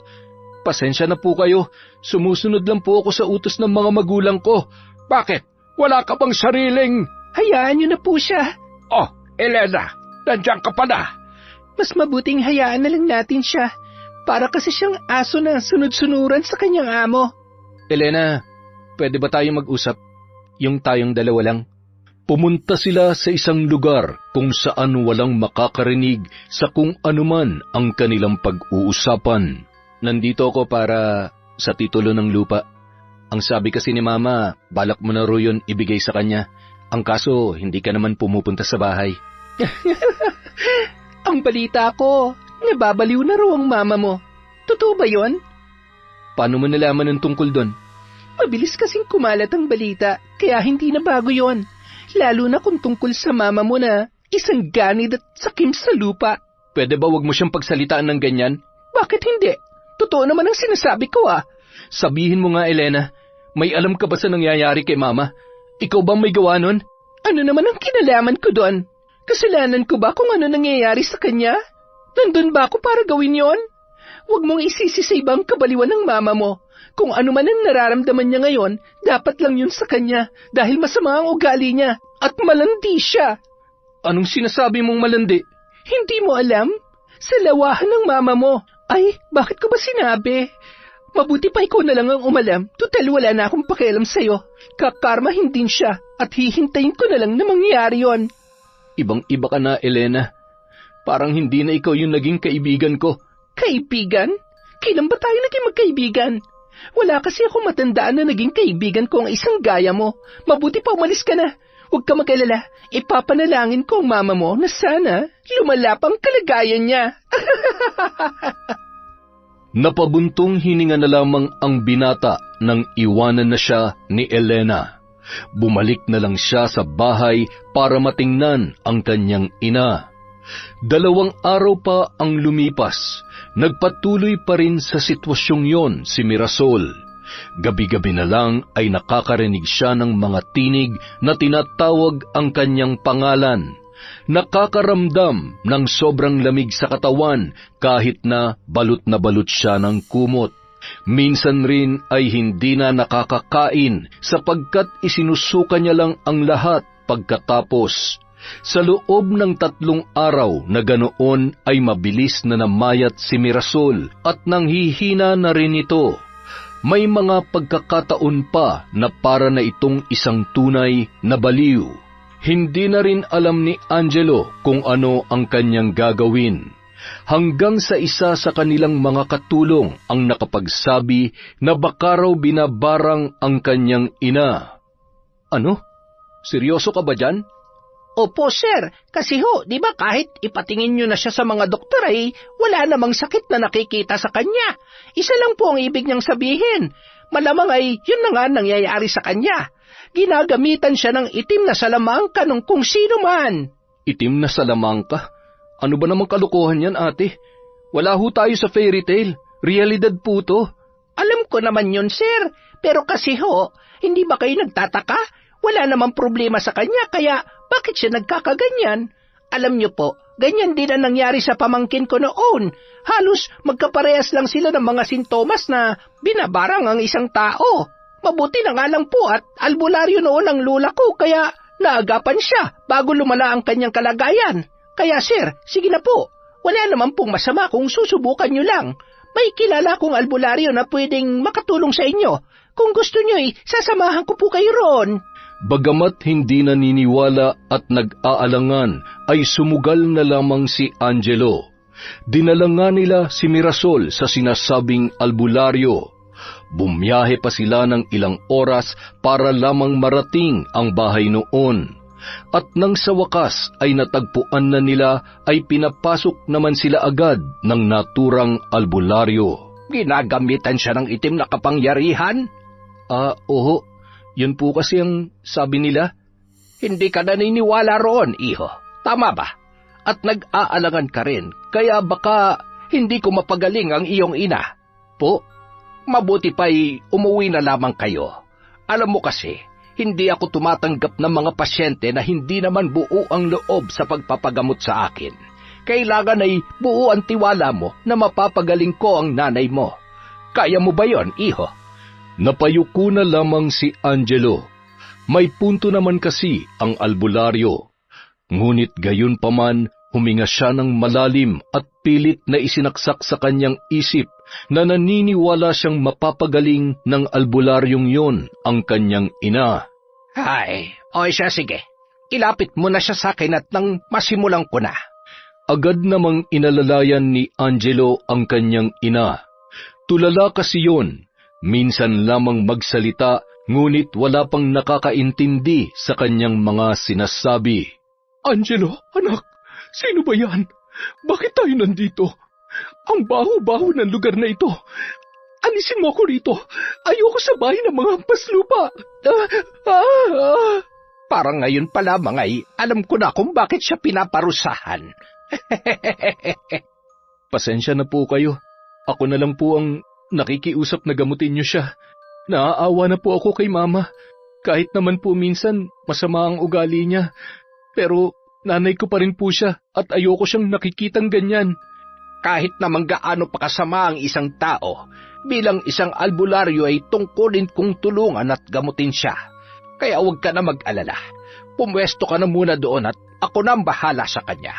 Pasensya na po kayo. Sumusunod lang po ako sa utos ng mga magulang ko. Bakit? Wala ka bang sariling... Hayaan niyo na po siya. Oh, Elena, nandiyan ka pa na. Mas mabuting hayaan na lang natin siya. Para kasi siyang aso na sunod-sunuran sa kanyang amo. Elena, pwede ba tayong mag-usap? Yung tayong dalawa lang? Pumunta sila sa isang lugar kung saan walang makakarinig sa kung anuman ang kanilang pag-uusapan. Nandito ako para sa titulo ng lupa. Ang sabi kasi ni Mama, balak mo na ro yun ibigay sa kanya. Ang kaso, hindi ka naman pumupunta sa bahay. Ang balita ko, nababaliw na raw ang mama mo. Totoo ba yon? Paano mo nalaman ang tungkol doon? Mabilis kasing kumalat ang balita, kaya hindi na bago yon. Lalo na kung tungkol sa mama mo na isang ganid at sakim sa lupa. Pwede ba wag mo siyang pagsalitaan ng ganyan? Bakit hindi? Totoo naman ang sinasabi ko Sabihin mo nga, Elena, may alam ka ba sa nangyayari kay Mama? Ikaw ba may gawa nun? Ano naman ang kinalaman ko doon? Kasalanan ko ba kung ano nangyayari sa kanya? Nandun ba ako para gawin yon? Huwag mong isisi sa ibang kabaliwan ng mama mo. Kung ano man ang nararamdaman niya ngayon, dapat lang yun sa kanya dahil masama ang ugali niya at malandi siya. Anong sinasabi mong malandi? Hindi mo alam? Sa lawahan ng mama mo. Ay, bakit ko ba sinabi? Mabuti pa ikaw na lang ang umalam. Tutal wala na akong pakialam sa'yo. Kakarmahin din siya at hihintayin ko na lang na mangyari yon. Ibang-iba ka na, Elena. Parang hindi na ikaw yung naging kaibigan ko. Kaibigan? Kailan ba tayo naging magkaibigan? Wala kasi ako matandaan na naging kaibigan ko ang isang gaya mo. Mabuti pa umalis ka na. Huwag ka mag-alala. Ipapanalangin ko ang mama mo na sana lumalap ang kalagayan niya. Napabuntong hininga na lamang ang binata nang iwanan na siya ni Elena. Bumalik na lang siya sa bahay para matingnan ang kanyang ina. 2 araw pa ang lumipas. Nagpatuloy pa rin sa sitwasyong yon si Mirasol. Gabi-gabi na lang ay nakakarinig siya ng mga tinig na tinatawag ang kanyang pangalan. Nakakaramdam ng sobrang lamig sa katawan kahit na balot siya ng kumot. Minsan rin ay hindi na nakakakain sapagkat isinusuka niya lang ang lahat pagkatapos. Sa loob ng 3 araw na ganoon ay mabilis na namayat si Mirasol at nanghihina na rin ito. May mga pagkakataon pa na para na itong isang tunay na baliw. Hindi na rin alam ni Angelo kung ano ang kanyang gagawin. Hanggang sa isa sa kanilang mga katulong ang nakapagsabi na baka raw binabarang ang kanyang ina. Ano? Seryoso ka ba dyan? Opo, sir. Kasi di ba kahit ipatingin nyo na siya sa mga doktor ay wala namang sakit na nakikita sa kanya. Isa lang po ang ibig niyang sabihin. Malamang ay yun na nga nangyayari sa kanya. Ginagamitan siya ng itim na salamangka ng kung sino man. Itim na salamangka? Ano ba namang kalokohan yan, ate? Wala ho tayo sa fairy tale. Realidad po to. Alam ko naman yun, sir. Pero kasi hindi ba kayo nagtataka? Wala namang problema sa kanya, kaya bakit siya nagkakaganyan? Alam niyo po, ganyan din ang nangyari sa pamangkin ko noon. Halos magkaparehas lang sila ng mga sintomas na binabarang ang isang tao. Mabuti na nga lang po at albularyo noon ang lula ko, kaya naagapan siya bago lumala ang kanyang kalagayan. Kaya sir, sige na po. Wala naman pong masama kung susubukan nyo lang. May kilala kong albularyo na pwedeng makatulong sa inyo. Kung gusto nyo sasamahan ko po kayo roon. Bagamat hindi naniniwala at nag-aalangan, ay sumugal na lamang si Angelo. Dinala nga nila si Mirasol sa sinasabing albularyo. Bumiyahe pa sila ng ilang oras para lamang marating ang bahay noon. At nang sa wakas ay natagpuan na nila ay pinapasok naman sila agad ng naturang albularyo. Ginagamitan siya ng itim na kapangyarihan? Oo. Yun po kasi ang sabi nila. Hindi ka naniniwala roon, iho. Tama ba? At nag-aalangan ka rin, kaya baka hindi ko mapagaling ang iyong ina. Po, mabuti pa'y umuwi na lamang kayo. Alam mo kasi, hindi ako tumatanggap ng mga pasyente na hindi naman buo ang loob sa pagpapagamot sa akin. Kailangan ay buo ang tiwala mo na mapapagaling ko ang nanay mo. Kaya mo ba yon, iho? Napayuko na lamang si Angelo. May punto naman kasi ang albularyo. Ngunit gayon paman, huminga siya ng malalim at pilit na isinaksak sa kanyang isip na naniniwala siyang mapapagaling ng albularyong yon ang kanyang ina. Ay, o siya sige. ilapit mo na siya sa akin at nang masimulan ko na. Agad namang inalalayan ni Angelo ang kanyang ina. Tulala kasi yun, minsan lamang magsalita, ngunit wala pang nakakaintindi sa kanyang mga sinasabi. Angelo, anak, sino ba yan? Bakit tayo nandito? Ang baho-baho ng lugar na ito. Alisin mo ako rito. Ayoko sa bahay ng mga hampaslupa. Parang ngayon pa lamang ay alam ko na kung bakit siya pinaparusahan. Pasensya na po kayo. Ako na lang po ang nakikiusap na gamutin niyo siya. Naaawa na po ako kay Mama. Kahit naman po minsan masama ang ugali niya. Pero nanay ko pa rin po siya at ayoko siyang nakikitang ganyan. Kahit naman gaano pa kasama ang isang tao, bilang isang albularyo ay tungkulin kong tulungan at gamutin siya. Kaya huwag ka na mag-alala. Pumwesto ka na muna doon at ako na ang bahala sa kanya.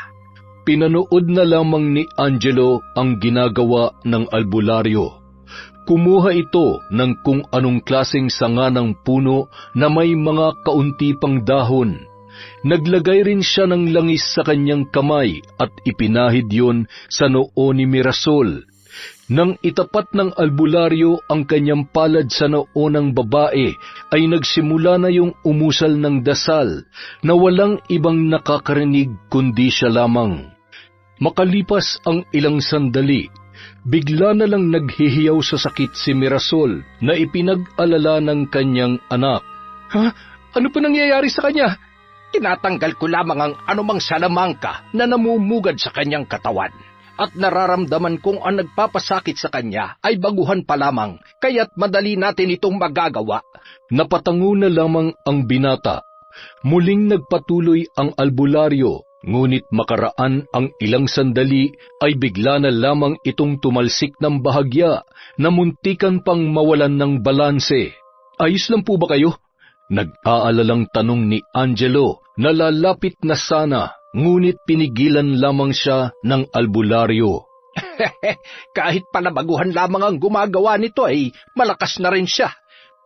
Pinanood na lamang ni Angelo ang ginagawa ng albularyo. Kumuha ito ng kung anong klaseng sanga ng puno na may mga kaunti pang dahon. Naglagay rin siya ng langis sa kanyang kamay at ipinahid yon sa noo ni Mirasol. Nang itapat ng albularyo ang kanyang palad sa noo ng babae, ay nagsimula na yung umusal ng dasal na walang ibang nakakarinig kundi siya lamang. Makalipas ang ilang sandali, bigla na lang naghihiyaw sa sakit si Mirasol na ipinag-alala ng kanyang anak. Ha? Ano pa nangyayari sa kanya? Tinatanggal ko lamang ang anumang salamangka na namumugad sa kanyang katawan. At nararamdaman kong ang nagpapasakit sa kanya ay baguhan pa lamang, kaya't madali natin itong magagawa. Napatango na lamang ang binata. Muling nagpatuloy ang albularyo, ngunit makaraan ang ilang sandali ay bigla na lamang itong tumalsik ng bahagya na muntikan pang mawalan ng balanse. Ayos lang po ba kayo? Nag-aalalang tanong ni Angelo na lalapit na sana, ngunit pinigilan lamang siya ng albularyo. Kahit palabaguhan lamang ang gumagawa nito ay malakas na rin siya.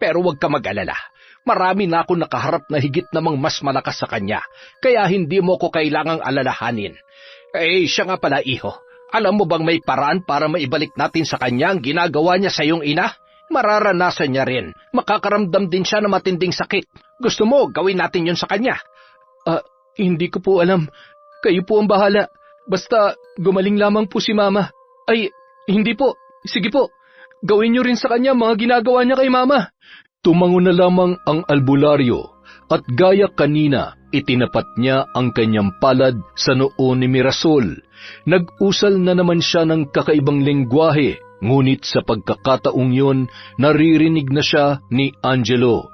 Pero huwag ka mag-alala. Marami na ako nakaharap na higit namang mas malakas sa kanya, kaya hindi mo ko kailangang alalahanin. Siya nga pala, iho. Alam mo bang may paraan para maibalik natin sa kanya ang ginagawa niya sa iyong ina? Mararanasan niya rin. Makakaramdam din siya ng matinding sakit. Gusto mo, gawin natin yun sa kanya? Hindi ko po alam. Kayo po ang bahala. Basta gumaling lamang po si Mama. Ay, hindi po. Sige po. Gawin niyo rin sa kanya mga ginagawa niya kay Mama. Tumango na lamang ang albularyo at gaya kanina, itinapat niya ang kanyang palad sa noo ni Mirasol. Nag-usal na naman siya ng kakaibang lengguwahe, ngunit sa pagkakataong yon, naririnig na siya ni Angelo.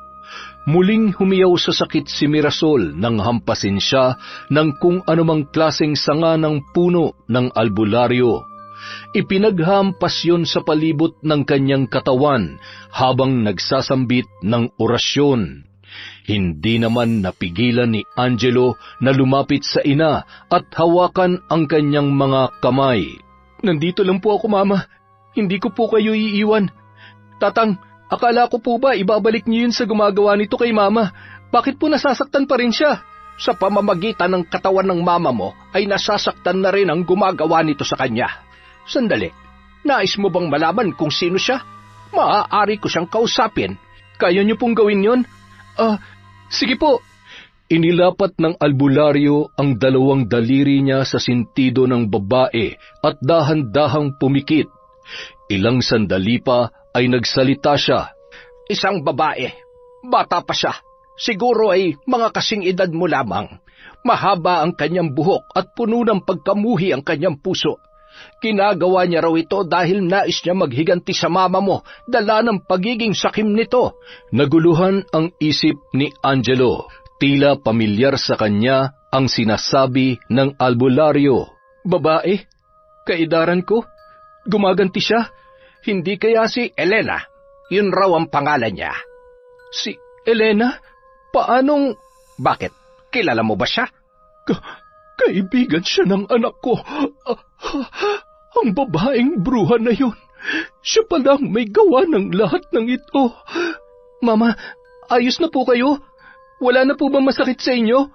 Muling humiyaw sa sakit si Mirasol nang hampasin siya ng kung anumang klaseng sanga ng puno ng albularyo. Ipinaghampas yon sa palibot ng kanyang katawan habang nagsasambit ng orasyon. Hindi naman napigilan ni Angelo na lumapit sa ina at hawakan ang kanyang mga kamay. Nandito lang po ako, Mama. Hindi ko po kayo iiwan. Tatang, akala ko po ba ibabalik niyo yun sa gumagawa nito kay Mama? Bakit po nasasaktan pa rin siya? Sa pamamagitan ng katawan ng mama mo ay nasasaktan na rin ang gumagawa nito sa kanya. Sandali, nais mo bang malaman kung sino siya? Maaari ko siyang kausapin. Kaya niyo pong gawin yun? Sige po. Inilapat ng albularyo ang dalawang daliri niya sa sintido ng babae at dahan-dahang pumikit. Ilang sandali pa ay nagsalita siya. Isang babae. Bata pa siya. Siguro ay mga kasing edad mo lamang. Mahaba ang kanyang buhok at puno ng pagkamuhi ang kanyang puso. Ginagawa niya raw ito dahil nais niya maghiganti sa mama mo, dala ng pagiging sakim nito. Naguluhan ang isip ni Angelo. Tila pamilyar sa kanya ang sinasabi ng albularyo. Babae? Kaedaran ko? Gumaganti siya? Hindi kaya si Elena? Yun raw ang pangalan niya. Si Elena? Paanong... Bakit? Kilala mo ba siya? Kaibigan siya ng anak ko. Ang babaeng bruha na yun. Siya palang may gawa ng lahat ng ito. Mama, ayos na po kayo? Wala na po ba masakit sa inyo?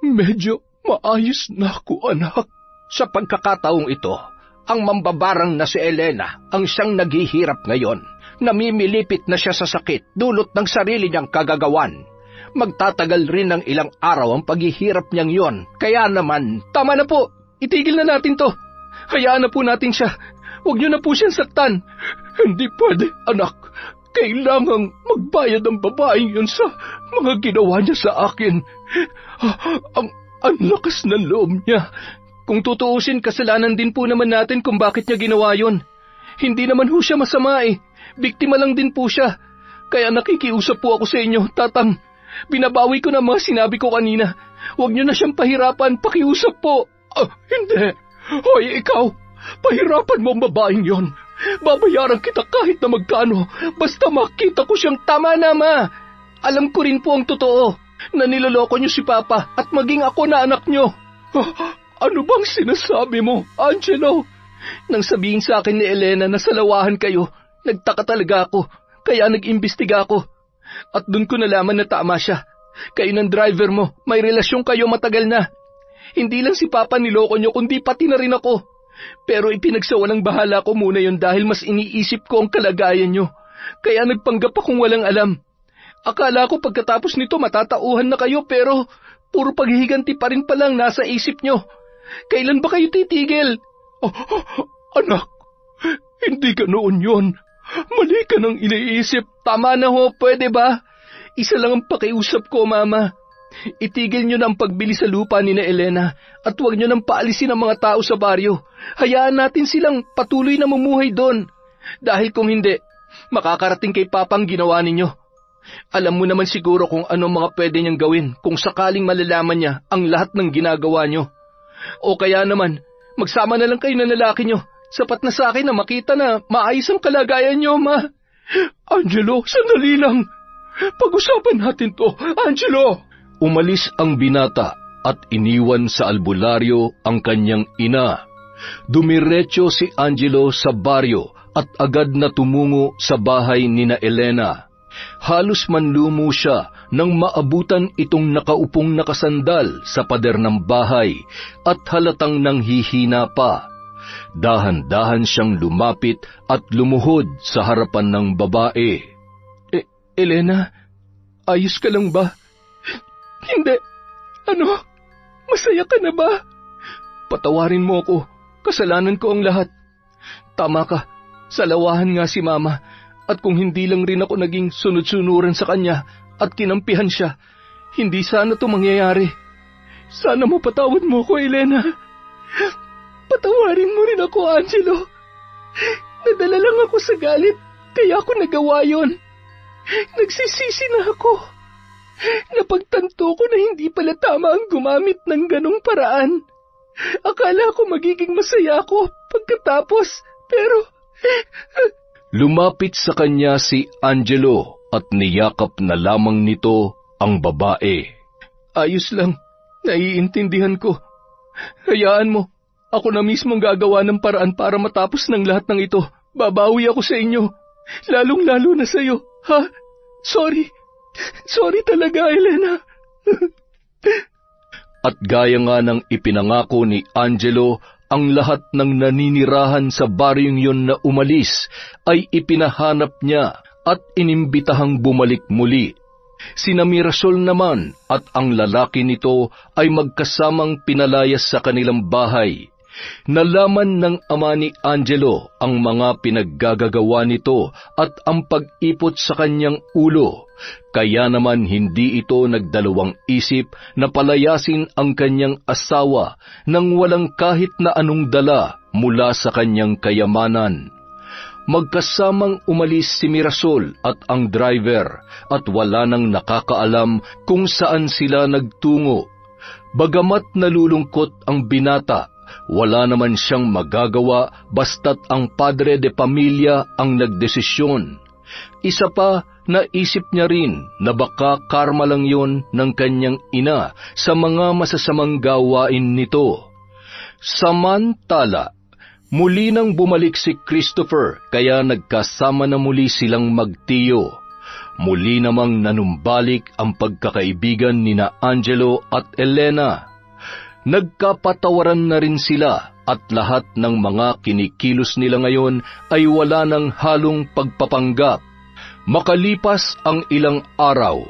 medyo maayos na ako, anak. Sa pagkakataong ito, ang mambabarang na si Elena ang siyang naghihirap ngayon. Namimilipit na siya sa sakit dulot ng sarili niyang kagagawan. Magtatagal rin ng ilang araw ang paghihirap niyang yon. Kaya naman, tama na po, itigil na natin to. Hayaan na po natin siya. Huwag niyo na po siyang saktan. Hindi pwede, anak. Kailangang magbayad ang babaeng yun sa mga ginawa niya sa akin. Ang lakas ng loob niya. Kung tutuusin, kasalanan din po naman natin kung bakit niya ginawa yun. Hindi naman ho siya masama eh. Biktima lang din po siya. Kaya nakikiusap po ako sa inyo, Tatang. Binabawi ko na mga sinabi ko kanina. Huwag niyo na siyang pahirapan, pakiusap po. Hindi. Hoy, ikaw. Pahirapan mo ang babaeng yon. Babayaran kita kahit na magkano. Basta makita ko siyang tama na, Ma. Alam ko rin po ang totoo na niloloko niyo si Papa at maging ako na anak niyo. Ano bang sinasabi mo, Angelo? Nang sabihin sa akin ni Elena na salawahan kayo, nagtaka talaga ako, kaya nag-imbestiga ako. At doon ko nalaman na tama siya. Kayo ng driver mo, may relasyon kayo matagal na. Hindi lang si Papa niloko niyo, kundi pati na rin ako. Pero ipinagsawalang bahala ko muna yon dahil mas iniisip ko ang kalagayan niyo. Kaya nagpanggap akong walang alam. Akala ko pagkatapos nito matatauhan na kayo pero puro paghihiganti pa rin palang nasa isip niyo. Kailan ba kayo titigil? Anak, hindi ganoon yon. Mali ka nang iniisip. Tama na ho, pwede ba? Isa lang ang pakiusap ko, Mama. Itigil nyo na ang pagbili sa lupa ni na Elena at huwag nyo nang paalisin ang mga tao sa baryo. Hayaan natin silang patuloy na mamumuhay doon. Dahil kung hindi, makakarating kay Papa ang ginawa ninyo. Alam mo naman siguro kung ano mga pwede niyang gawin kung sakaling malalaman niya ang lahat ng ginagawa nyo. O kaya naman, magsama na lang kayo ng lalaki nyo. Sapat na sa akin na makita na maayos ang kalagayan nyo, Ma. Angelo, sandali lang. Pag-usapan natin to, Angelo. Umalis ang binata at iniwan sa albularyo ang kanyang ina. Dumiretso si Angelo sa baryo at agad na tumungo sa bahay ni na Elena. Halos manlumo siya nang maabutan itong nakaupong nakasandal sa pader ng bahay at halatang nanghihina pa. Dahan-dahan siyang lumapit at lumuhod sa harapan ng babae. Elena, ayos ka lang ba? Hindi. Ano? Masaya ka na ba? Patawarin mo ako. Kasalanan ko ang lahat. Tama ka. Salawahan nga si Mama. At kung hindi lang rin ako naging sunod-sunuran sa kanya at kinampihan siya, hindi sana ito mangyayari. Sana mapatawad mo ko, Elena. Patawarin mo rin ako, Angelo. Nadala lang ako sa galit, kaya ako nagawa yon. Nagsisisi na ako. Napagtanto ko na hindi pala tama ang gumamit ng ganong paraan. Akala ko magiging masaya ako pagkatapos, pero... Lumapit sa kanya si Angelo at niyakap na lamang nito ang babae. Ayos lang, naiintindihan ko. Hayaan mo, ako na mismo gagawa ng paraan para matapos ng lahat ng ito. Babawi ako sa inyo, lalong-lalo na sa iyo. Ha? Sorry. Sorry talaga, Elena. At gaya nga ng ipinangako ni Angelo, ang lahat ng naninirahan sa baryong yon na umalis ay ipinahanap niya at inimbitahang bumalik muli. Sina Mirasol naman at ang lalaki nito ay magkasamang pinalayas sa kanilang bahay. Nalaman ng ama ni Angelo ang mga pinaggagawa nito at ang pag-ipot sa kanyang ulo. Kaya naman hindi ito nagdalawang isip na palayasin ang kanyang asawa nang walang kahit na anong dala mula sa kanyang kayamanan. Magkasamang umalis si Mirasol at ang driver at wala nang nakakaalam kung saan sila nagtungo. Bagamat nalulungkot ang binata, wala naman siyang magagawa basta't ang padre de pamilya ang nagdesisyon. Isa pa, naisip niya rin na baka karma lang yon ng kanyang ina sa mga masasamang gawain nito. Samantala, muli nang bumalik si Christopher kaya nagkasama na muli silang magtiyo. Muli namang nanumbalik ang pagkakaibigan nina Angelo at Elena. Nagkapatawaran na rin sila at lahat ng mga kinikilos nila ngayon ay wala ng halong pagpapanggap. Makalipas ang ilang araw,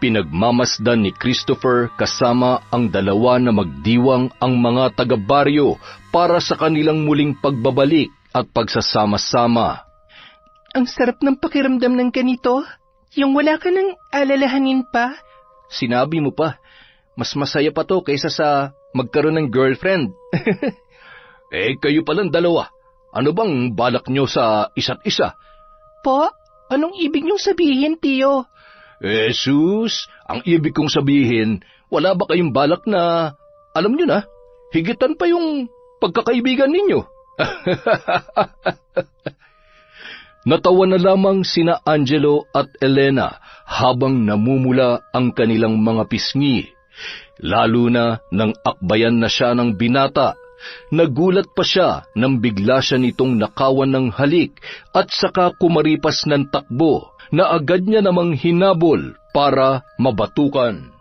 pinagmamasdan ni Christopher kasama ang dalawa na magdiwang ang mga taga-baryo para sa kanilang muling pagbabalik at pagsasama-sama. Ang sarap ng pakiramdam ng ganito, yung wala ka nang alalahanin pa. Sinabi mo pa, mas masaya pa to kaysa sa magkaroon ng girlfriend. Kayo palang dalawa, ano bang balak nyo sa isa't isa? Po, anong ibig niyong sabihin, Tiyo? Jesus, ang ibig kong sabihin, wala ba kayong balak na, alam nyo na, higitan pa yung pagkakaibigan ninyo? Natawa na lamang sina Angelo at Elena habang namumula ang kanilang mga pisngi. Lalo na nang akbayan na siya ng binata. Nagulat pa siya nang bigla siya nitong nakawan ng halik at saka kumaripas ng takbo na agad niya namang hinabol para mabatukan.